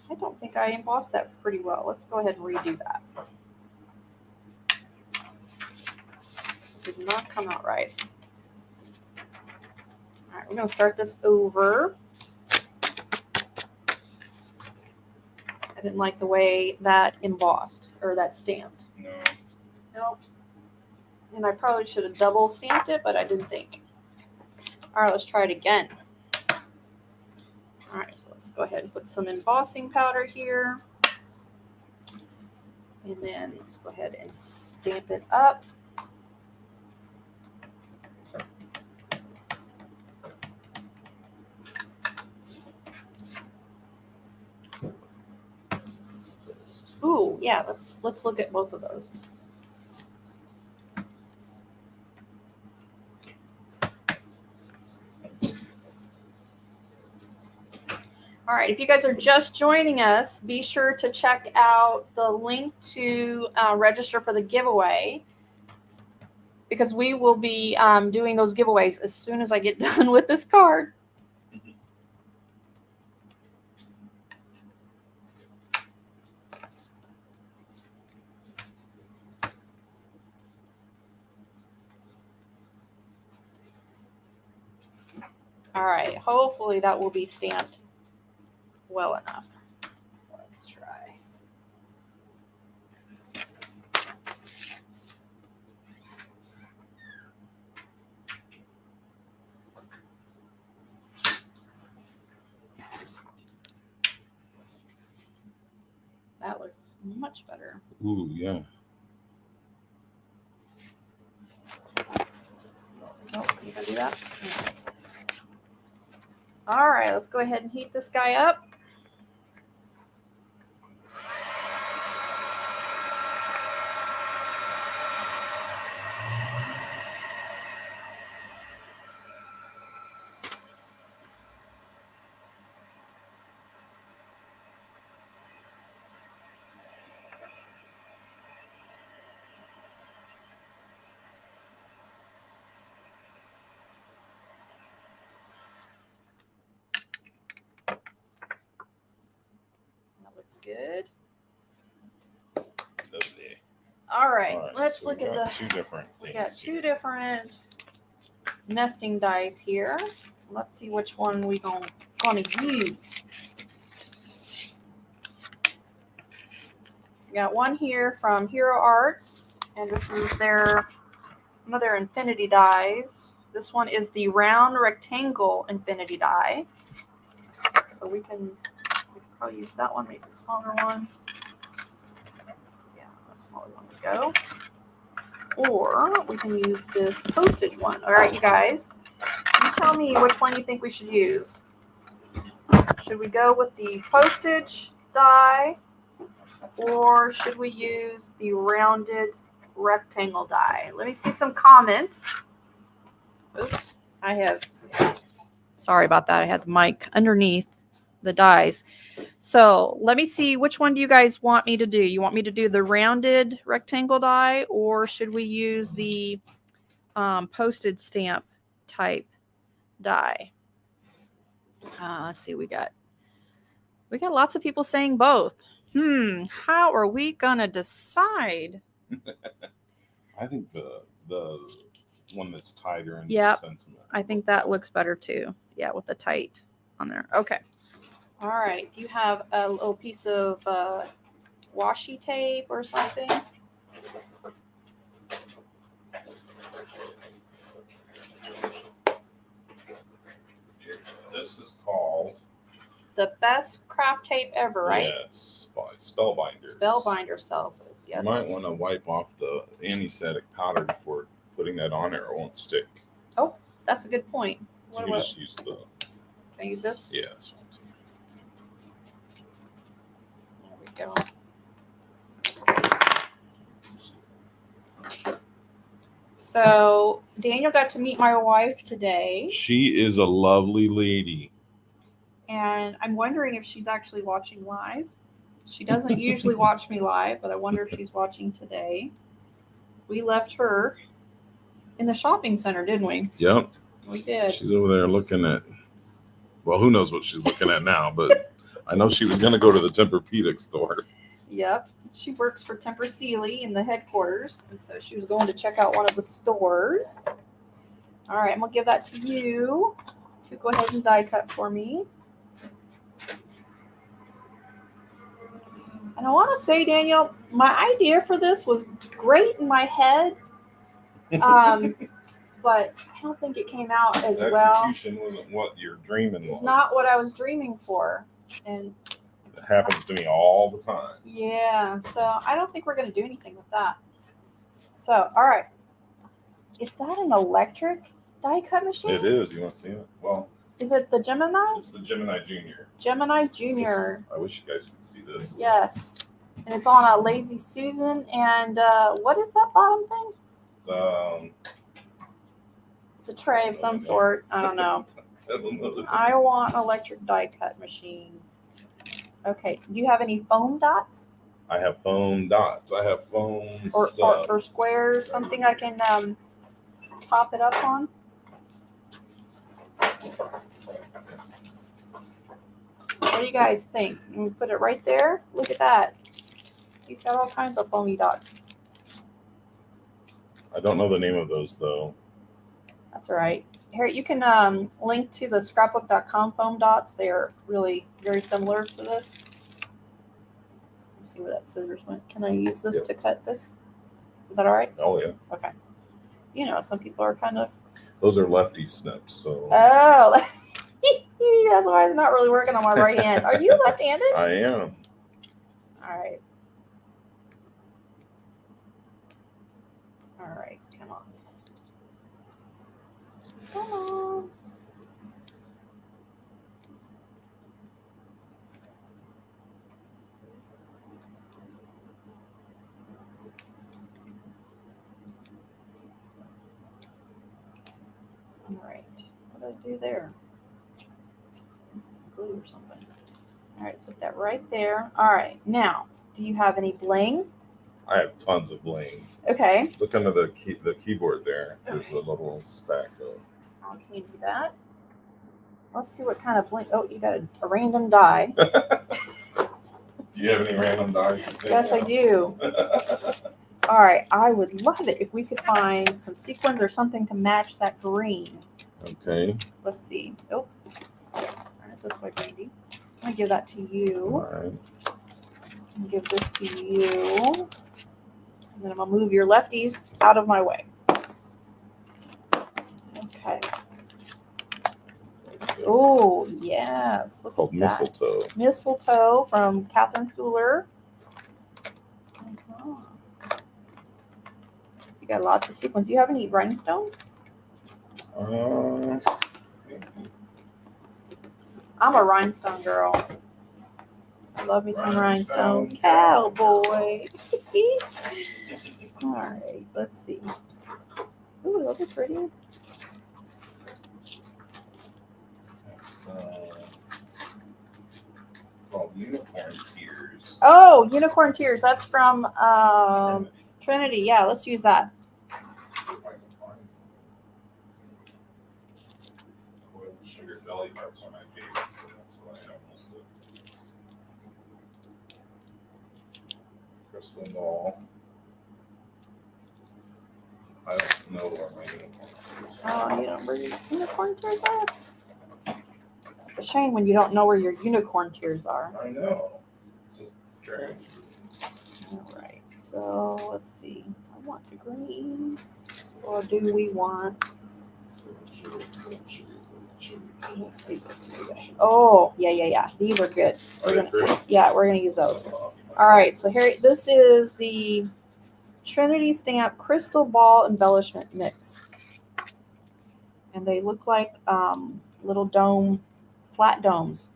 I don't think I embossed that pretty well. Let's go ahead and redo that. It did not come out right. All right, we're going to start this over. I didn't like the way that embossed or that stamped. No. Nope. And I probably should have double stamped it, but I didn't think. All right, let's try it again. All right, so let's go ahead and put some embossing powder here. And then let's go ahead and stamp it up. Ooh, yeah, let's look at both of those. All right, if you guys are just joining us, be sure to check out the link to register for the giveaway, because we will be doing those giveaways as soon as I get done with this card. All right, hopefully that will be stamped well enough. Let's try. That looks much better. Ooh, yeah. Oh, you gonna do that? Okay. All right, let's go ahead and heat this guy up. Good. Lovely. All right, let's so look we at got the. two different things. We got two different nesting dies here. Let's see which one we gonna use. We got one here from Hero Arts, and this is their another infinity dies. This one is the round rectangle infinity die. So we can probably use that one, maybe a smaller one. Yeah, a smaller one to go. Or we can use this postage one. All right, you guys, you tell me which one you think we should use. Should we go with the postage die, or should we use the rounded rectangle die? Let me see some comments. Oops, I have Sorry about that. I had the mic underneath the dies. So let me see, which one do you guys want me to do? You want me to do the rounded rectangle die, or should we use the postage stamp type die? Let's see, we got lots of people saying both. How are we gonna decide? I think the one that's tighter and Yep. sentiment. I think that looks better too. Yeah, with the tight on there. Okay. All right. Do you have a little piece of washi tape or something? This is called The best craft tape ever, right? Yes, by Spellbinder. Spellbinder sells this. You Yep. might want to wipe off the anesthetic powder before putting that on there, or it won't stick. Oh, that's a good point. You can just use the. Can I use this? Yeah, that's fine. There we go. So Daniel got to meet my wife today, She is a lovely lady. and I'm wondering if she's actually watching live. She doesn't usually watch me live, but I wonder if she's watching today. We left her in the shopping center, didn't we? Yep. We did. She's over there looking at. Well, who knows what she's looking at now? But I know she was going to go to the Tempur-Pedic store. Yep. She works for Tempur Sealy in the headquarters, and so she was going to check out one of the stores. All right, I'm going to give that to you to go ahead and die cut for me. And I want to say, Daniel, my idea for this was great in my head, but I don't think it came out as well. Execution wasn't what you're dreaming It's was. not what I was dreaming for. And It happens to me all the time. yeah, so I don't think we're going to do anything with that. So, all right. Is that an electric die cut machine? It is. You want to see it? Well, Is it the Gemini? it's the Gemini Junior. Gemini Junior. I wish you guys could see this. Yes. And it's on a Lazy Susan. And what is that bottom thing? It's, It's a tray of some sort. I don't know. I want an electric die cut machine. Okay. Do you have any foam dots I have foam dots. I have foam or stuff. squares? Something I can pop it up on? What do you guys think? We put it right there. Look at that. He's got all kinds of foamy dots. I don't know the name of those though. That's all right. Here, you can link to the scrapbook.com foam dots. They are really very similar to this. Let's see where that scissors went. Can I use this to cut this? Is that all right? Oh yeah, Okay. You know, some people are kind of... those are lefty snips. So Oh, that's why it's not really working on my right hand. Are you left-handed? I am. All right. All right, come on. Come on. All right. What did I do there? Glue or something. All right, put that right there. All right, now, do you have any bling? I have tons of bling. Okay. Look under the keyboard there. There's a little stack of. How can you do that? Let's see what kind of bling. Oh, you got a random die. Do you have any random dies? Yes, I do. All right, I would love it if we could find some sequins or something to match that green. Okay. Let's see. Oh, turn it this way, Brandi. I'm gonna give that to you. All right. And give this to you. And then I'm gonna move your lefties out of my way. Okay. Oh yes, look Called at that. mistletoe. Mistletoe from Catherine Cooler. You got lots of sequins. Do you have any rhinestones? I'm a rhinestone girl. I love me some rhinestones. Cowboy. All right, let's see. Ooh, those are pretty. called Unicorn Tears. Oh, Unicorn Tears. That's from Trinity. Yeah, let's use that. See if I can find it. Oil sugar belly hearts are my favorite, so that's what I almost did. Crystal ball. I don't know where my unicorn tears are. Oh, you don't know where your unicorn tears are? It's a shame when you don't know where your unicorn tears are. I know. It's a trash. All right, so let's see. I want the green, or do we want? Let's see. Oh, yeah. These are good. We're gonna use those. All right, so here, this is the Trinity Stamp Crystal Ball Embellishment Mix, and they look like little flat domes.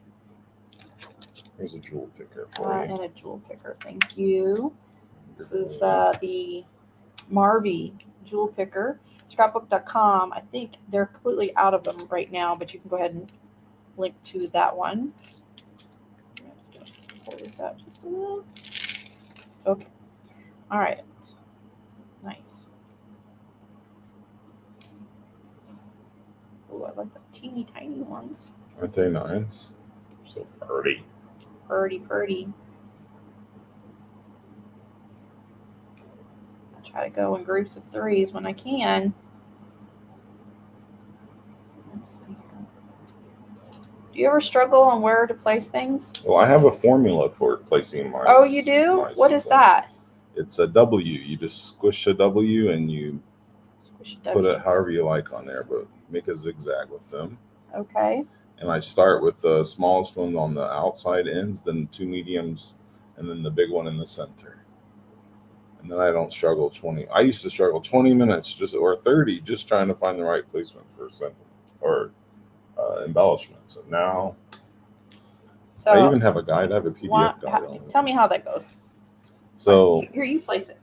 Here's a jewel picker for you. And a jewel picker. Thank you. This is the Marvy jewel picker. Scrapbook.com. I think they're completely out of them right now, but you can go ahead and link to that one. I'm just going to pull this out just a little. Okay. All right. Nice. Oh, I like the teeny tiny ones. Aren't they nice? So pretty. Pretty. I try to go in groups of threes when I can. Let's see here. Do you ever struggle on where to place things? Well, I have a formula for placing my. Oh, you do? What is that? It's a W. You just squish a W and you put it however you like on there, but make a zigzag with them. Okay. And I start with the smallest one on the outside ends, then 2 mediums, and then the big one in the center. And then I don't struggle 20. I used to struggle 20 minutes or 30 just trying to find the right placement for embellishments. And now so I even have a guide. I have a PDF guide on it. Tell me how that goes. So here, you place it.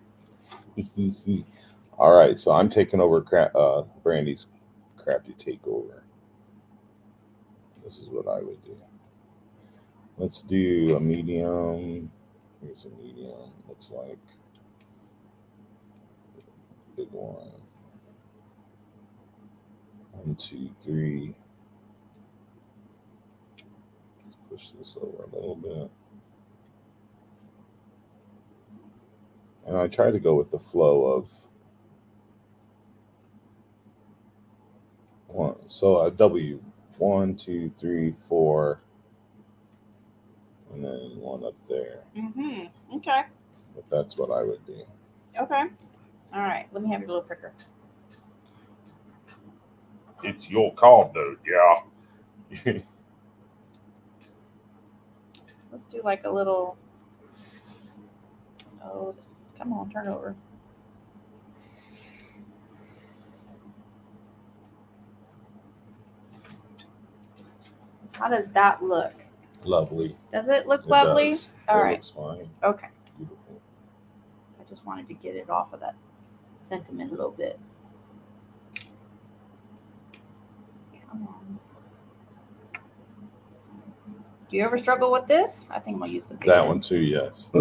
All right, so I'm taking over Brandi's Crafty Takeover. This is what I would do. Let's do a medium. Here's a medium. Looks like big one. 1, 2, 3. Let's push this over a little bit. And I try to go with the flow of one. So a W. 1, 2, 3, 4, and then one up there. Okay. But that's what I would do. Okay. All right. Let me have your little picker. It's your call, dude. Yeah. Let's do like a little. Oh, come on, turn over. How does that look? Lovely. Does it look lovely? Does. All it right. looks fine. Okay. Beautiful. I just wanted to get it off of that sentiment a little bit. Come on. Do you ever struggle with this? I think I'm going to use the big That one too, yes.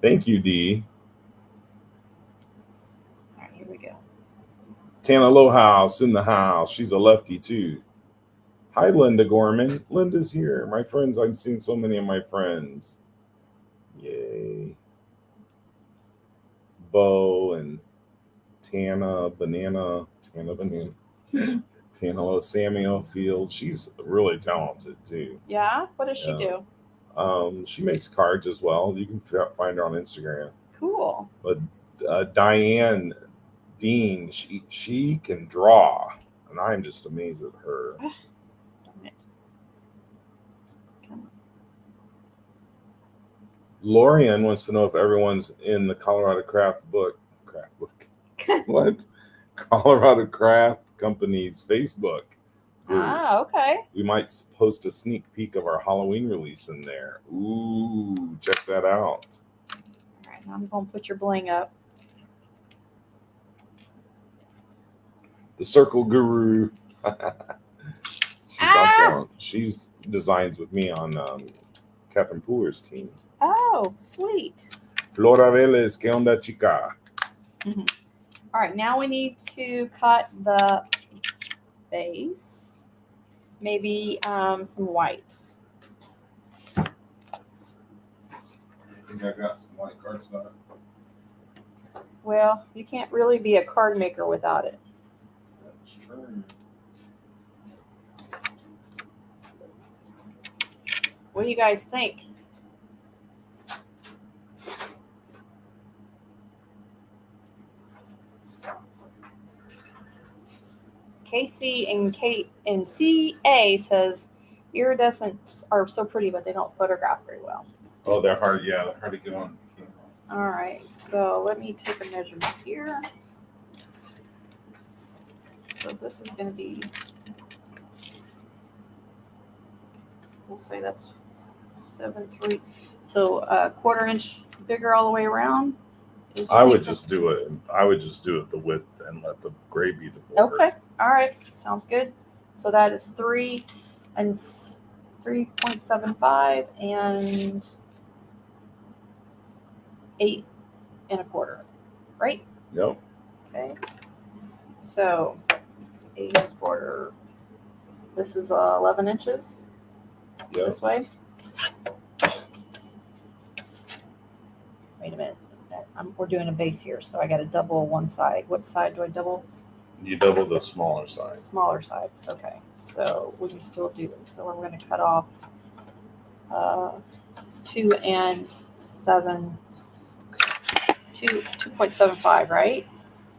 Thank you, Dee. All right, here we go. Tana Lowhouse in the house. She's a lefty too. Hi, Linda Gorman. Linda's here. My friends, I'm seeing so many of my friends. Yay. Bo and Tana Banana. Tana Samuel Fields. She's really talented too. Yeah? What does she do? She makes cards as well. You can find her on Instagram. Cool. But Diane Dean, she can draw. And I'm just amazed at her. Lorian wants to know if everyone's in the Colorado Craft book. What? Colorado Craft Company's Facebook group. Ah, okay. We might post a sneak peek of our Halloween release in there. Ooh, check that out. All right, now I'm going to put your bling up. The Circle Guru. She's designs with me on Catherine Pooler's team. Oh, sweet. Flora Vélez, ¿qué onda, chica? All right, now we need to cut the base. Maybe some white. I think I got some white cardstock. Well, you can't really be a card maker without it. That's true. What do you guys think? KC and CA says iridescents are so pretty, but they don't photograph very well. Oh, they're hard. Yeah, they're hard to get on. All right, so let me take a measurement here. So this is going to be, we'll say that's 7.3. So a 1/4 inch bigger all the way around. I would just do it. I would just do it the width and let the gray be the border. Okay. All right. Sounds good. So that is 3 and 3.75 and 8 1/4. Right? Yep. Okay. So 8 1/4. This is 11 inches. Yep. This way. Wait a minute. We're doing a base here, so I got to double one side. What side do I double? You double the smaller size. Smaller side. Okay. So we can still do this. So we're going to cut off 2.75, right?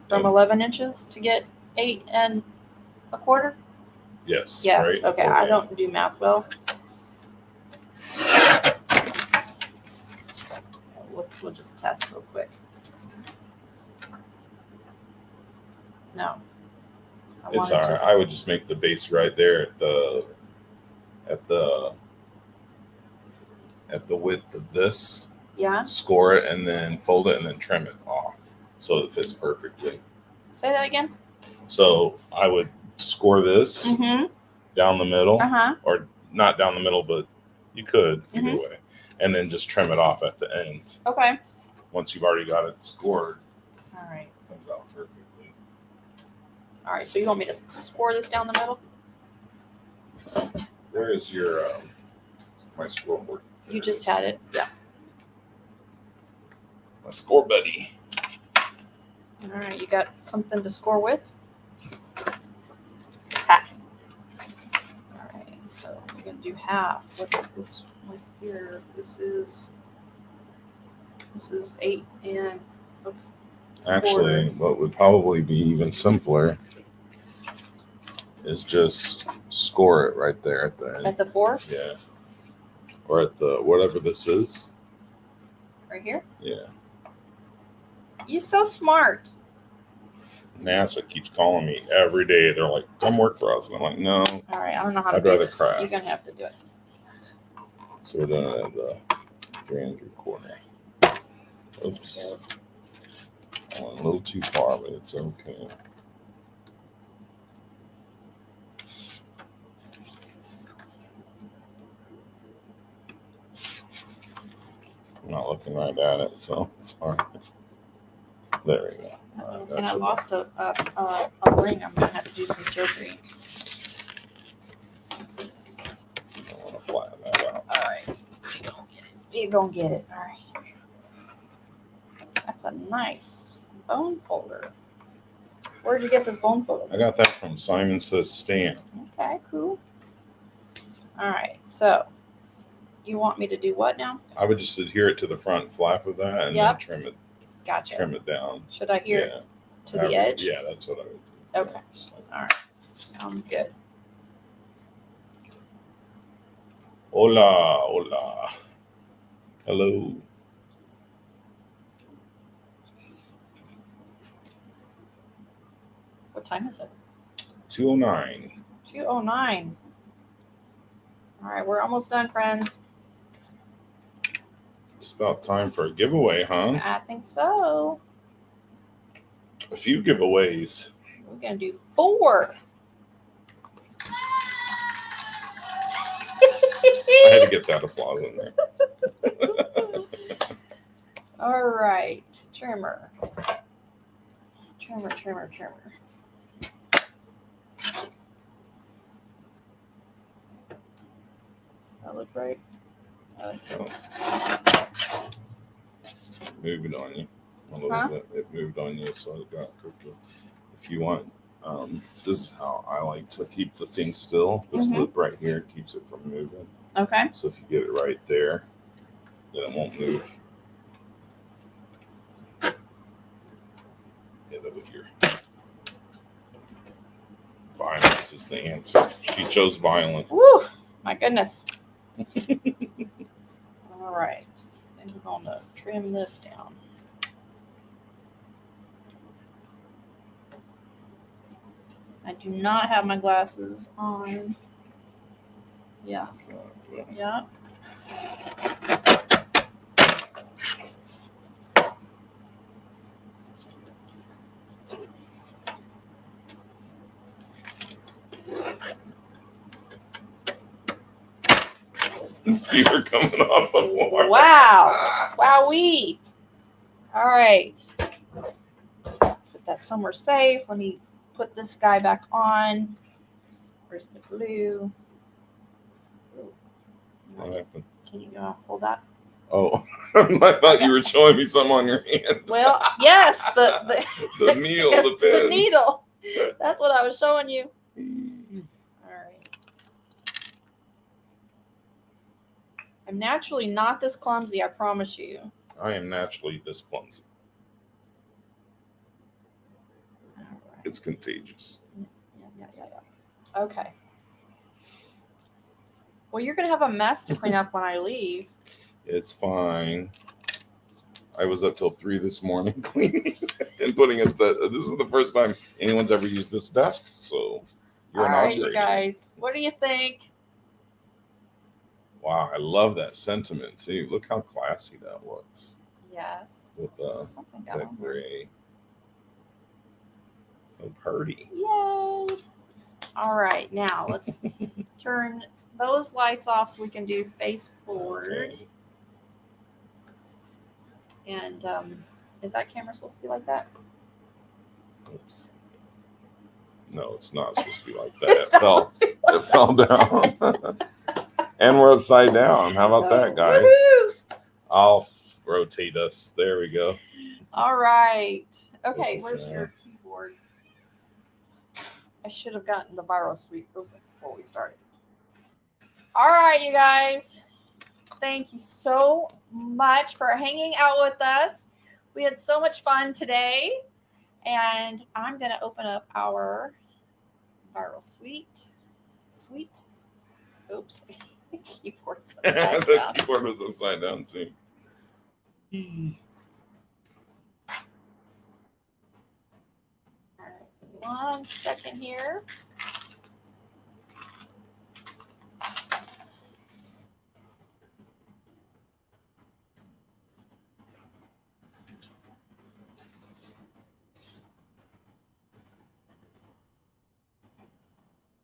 From Yep. 11 inches to get 8 1/4. Yes. Yes. Right? Okay. I don't do math well. We'll just test real quick. No. It's all right. I would just make the base right there at the width of this. Yeah. Score it and then fold it and then trim it off so it fits perfectly. Say that again. So I would score this Mm-hmm. down the middle, Uh-huh. or not down the middle, but you could either way, and then just trim it off at the end. Okay. Once you've already got it scored, All right. it comes out perfectly. All right. So you want me to score this down the middle? Where is your my scoreboard? You just had it. Yeah. My score buddy. All right. You got something to score with? Half. All right. So we're going to do half. What's this right here? This is 8 and Actually, what would probably be even simpler is just score it right there at the end. at the 4 Yeah. Or at the whatever this is. right here. Yeah. You're so smart. NASA keeps calling me every day. They're like, come work for us. And I'm like, no. All right. I don't know how to I'd do rather this. craft. You're going to have to do it. So we're done at the 3 3/4. Oops. I went a little too far, but it's okay. I'm not looking right at it, so sorry. There we go. And I lost a ring. I'm going to have to do some surgery. I want to flatten that out. All right. You're going to get it. All right. That's a nice bone folder. Where'd you get this bone folder? I got that from Simon Says Stamp. Okay, cool. All right. So you want me to do what now? I would just adhere it to the front flap of that and Yep. then Gotcha. trim it down. Should I hear Yeah. it to the edge? Yeah, that's what I would do. Okay. Just like- All right. Sounds good. Hola, hola. Hello. What time is it? 209. 2:09. All right, we're almost done, friends. It's about time for a giveaway, huh? I think so. A few giveaways. We're gonna do 4. I had to get that applause in there. All right, trimmer. That look right? I think so. Move it on you a little bit. It moved on you, so it got crooked. If you want, this is how I like to keep the thing still. This lip right here keeps it from moving. Okay. So if you get it right there, then it won't move. Hit it with your violence is the answer. She chose violence. Woo! My goodness. All right. Then we're going to trim this down. I do not have my glasses on. Yeah. Yeah. Fever coming off the wall. Wow. Wowee. All right. Put that somewhere safe. Let me put this guy back on. Where's the glue? Ooh. What happened? Can you hold that? Oh, I thought you were showing me something on your hand. Well, yes, the needle, the pen. The needle. That's what I was showing you. All right. I'm naturally not this clumsy, I promise you. I am naturally this clumsy. All right. It's contagious. Yeah. Okay. Well, you're going to have a mess to clean up when I leave. It's fine. I was up till 3 this morning cleaning and putting it. This is the first time anyone's ever used this desk, so you're All right, inaugurating. you guys. What do you think? Wow, I love that sentiment too. Look how classy that looks Yes. with Something going that on. gray. So pretty. Yay. All right, now let's turn those lights off so we can do face forward. Okay. And is that camera supposed to be like that? Oops. No, it's not supposed to be like It's that. not supposed to be like It fell down. And we're upside down. How about that, guys? Woohoo! I'll rotate us. There we go. All right. Okay, Focus where's there. your keyboard? I should have gotten the viral suite open before we started. All right, you guys. Thank you so much for hanging out with us. We had so much fun today. And I'm going to open up our viral suite. Sweep. Oops. The keyboard's upside The down. keyboard was upside down too. All right, 1 second here.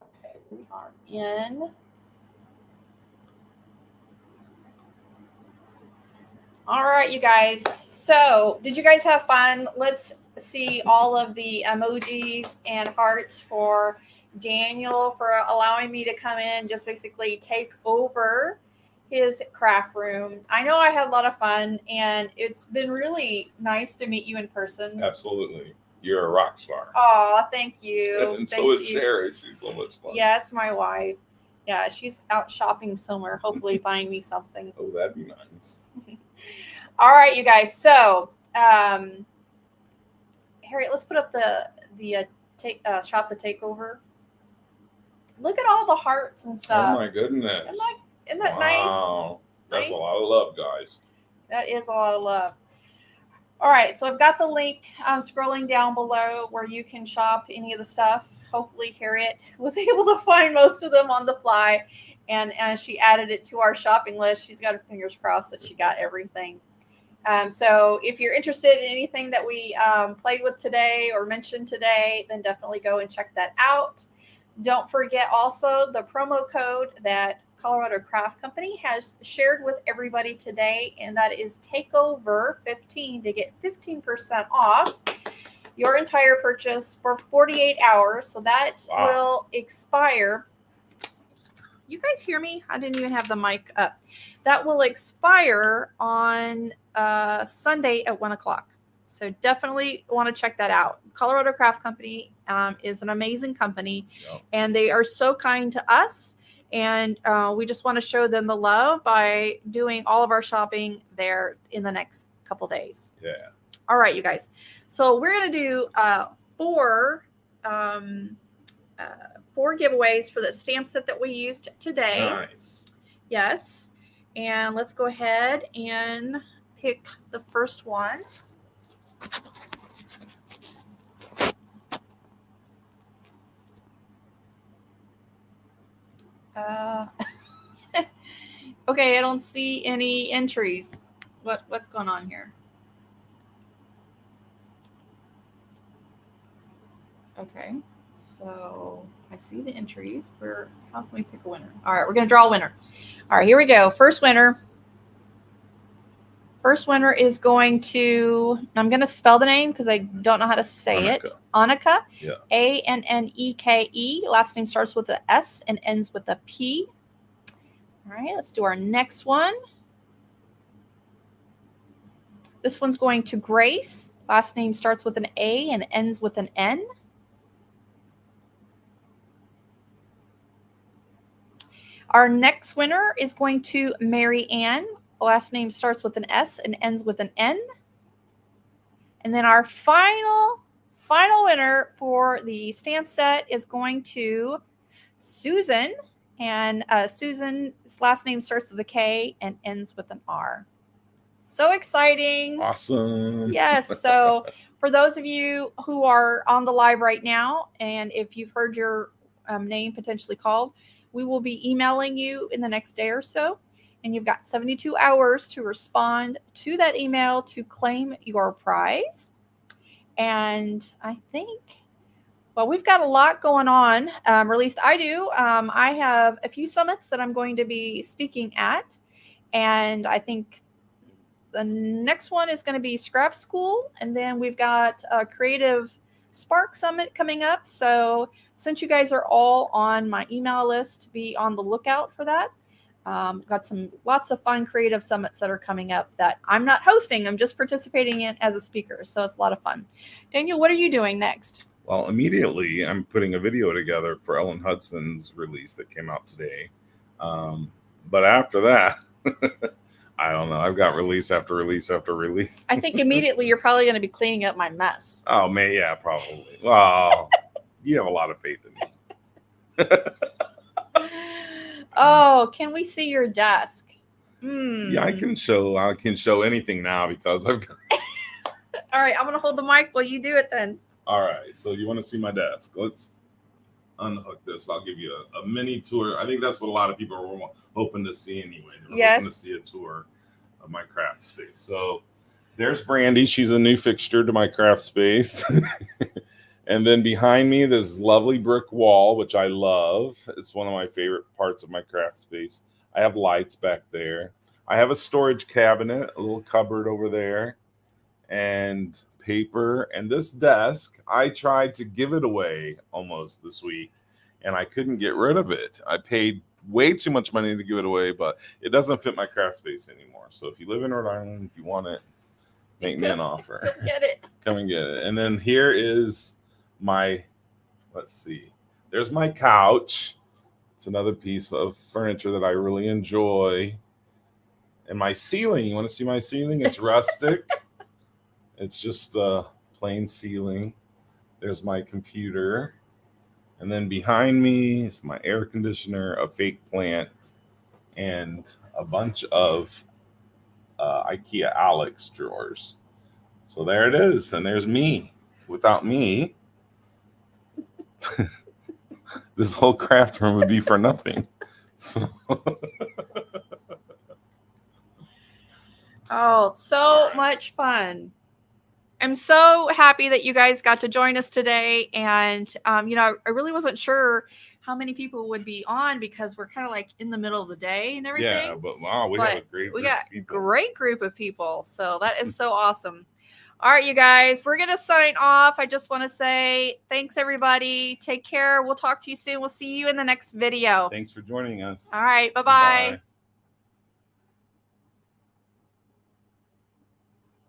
Okay, we are in. All right, you guys. So, did you guys have fun? Let's see all of the emojis and hearts for Daniel for allowing me to come in, just basically take over his craft room. I know I had a lot of fun, and it's been really nice to meet you in person. Absolutely. You're a rock star. Oh, thank you. And Thank so is you. Sherry. She's so much fun. Yes, my wife. Yeah, she's out shopping somewhere, hopefully buying me something. Oh, that'd be nice. All right, you guys. So, Harriet, let's put up the shop the takeover. Look at all the hearts and Oh stuff. my goodness. Isn't that nice? Wow. That's Nice. a lot of love, guys. That is a lot of love. All right, so I've got the link scrolling down below where you can shop any of the stuff. Hopefully Harriet was able to find most of them on the fly, and she added it to our shopping list. She's got her fingers crossed that she got everything. So if you're interested in anything that we played with today or mentioned today, then definitely go and check that out. Don't forget also the promo code that Colorado Craft Company has shared with everybody today, and that is Takeover 15 to get 15% off your entire purchase for 48 hours. So that will expire. You guys hear me? I didn't even have the mic up. That will expire on Sunday at 1 o'clock. So definitely want to check that out. Colorado Craft Company is an amazing company, and they are so kind to us. And we just want to show them the love by doing all of our shopping there in the next couple days. Yeah. All right, you guys. So we're going to do four giveaways for the stamp set that we used today. Nice. Yes. And let's go ahead and pick the first one. Okay, I don't see any entries. What's going on here? Okay, so I see the entries. How can we pick a winner? All right, we're going to draw a winner. All right, here we go. First winner. First winner is going to, I'm going to spell the name because I don't know how to say it. Annika. Yeah. Anneke. Last name starts with an S and ends with a P. All right, let's do our next one. This one's going to Grace. Last name starts with an A and ends with an N. Our next winner is going to Mary Ann. Last name starts with an S and ends with an N. And then our final winner for the stamp set is going to Susan. And Susan's last name starts with a K and ends with an R. So exciting. Awesome. Yes. So for those of you who are on the live right now, and if you've heard your name potentially called, we will be emailing you in the next day or so. And you've got 72 hours to respond to that email to claim your prize. And I think, well, we've got a lot going on, or at least I do. I have a few summits that I'm going to be speaking at. And I think the next one is going to be Scrap School. And then we've got a Creative Spark Summit coming up. So since you guys are all on my email list, be on the lookout for that. Got lots of fun creative summits that are coming up that I'm not hosting. I'm just participating in as a speaker. So it's a lot of fun. Daniel, what are you doing next? Well, immediately I'm putting a video together for Ellen Hudson's release that came out today. But after that, I don't know. I've got release after release after release. I think immediately you're probably going to be cleaning up my mess. Oh, man. Yeah, probably. Well, you have a lot of faith in me. Oh, can we see your desk? Yeah, I can show anything now because I've got. All right, I'm going to hold the mic while you do it then. All right, so you want to see my desk? Let's unhook this. I'll give you a mini tour. I think that's what a lot of people are hoping to see anyway. They're hoping to see a tour of my craft space. So there's Brandi. She's a new fixture to my craft space. And then behind me, this lovely brick wall, which I love. It's one of my favorite parts of my craft space. I have lights back there. I have a storage cabinet, a little cupboard over there, and paper. And this desk, I tried to give it away almost this week, and I couldn't get rid of it. I paid way too much money to give it away, but it doesn't fit my craft space anymore. So if you live in Rhode Island, if you want it, make me an offer. Come get it. Come and get it. And then here is let's see. There's my couch. It's another piece of furniture that I really enjoy. And my ceiling, you want to see my ceiling? It's rustic. It's just a plain ceiling. There's my computer. And then behind me is my air conditioner, a fake plant, and a bunch of IKEA Alex drawers. So there it is. And there's me. Without me, this whole craft room would be for nothing. So oh, so much fun. am so happy that you guys got to join us today. And, you know, I really wasn't sure how many people would be on because we're kind of like in the middle of the day and everything. Yeah, but wow, we have a great we group got of people. great group of people. So that is so awesome. All right, you guys, we're going to sign off. I just want to say thanks, everybody. Take care. We'll talk to you soon. We'll see you in the next video. Thanks for joining us. All right. Bye-bye. Bye.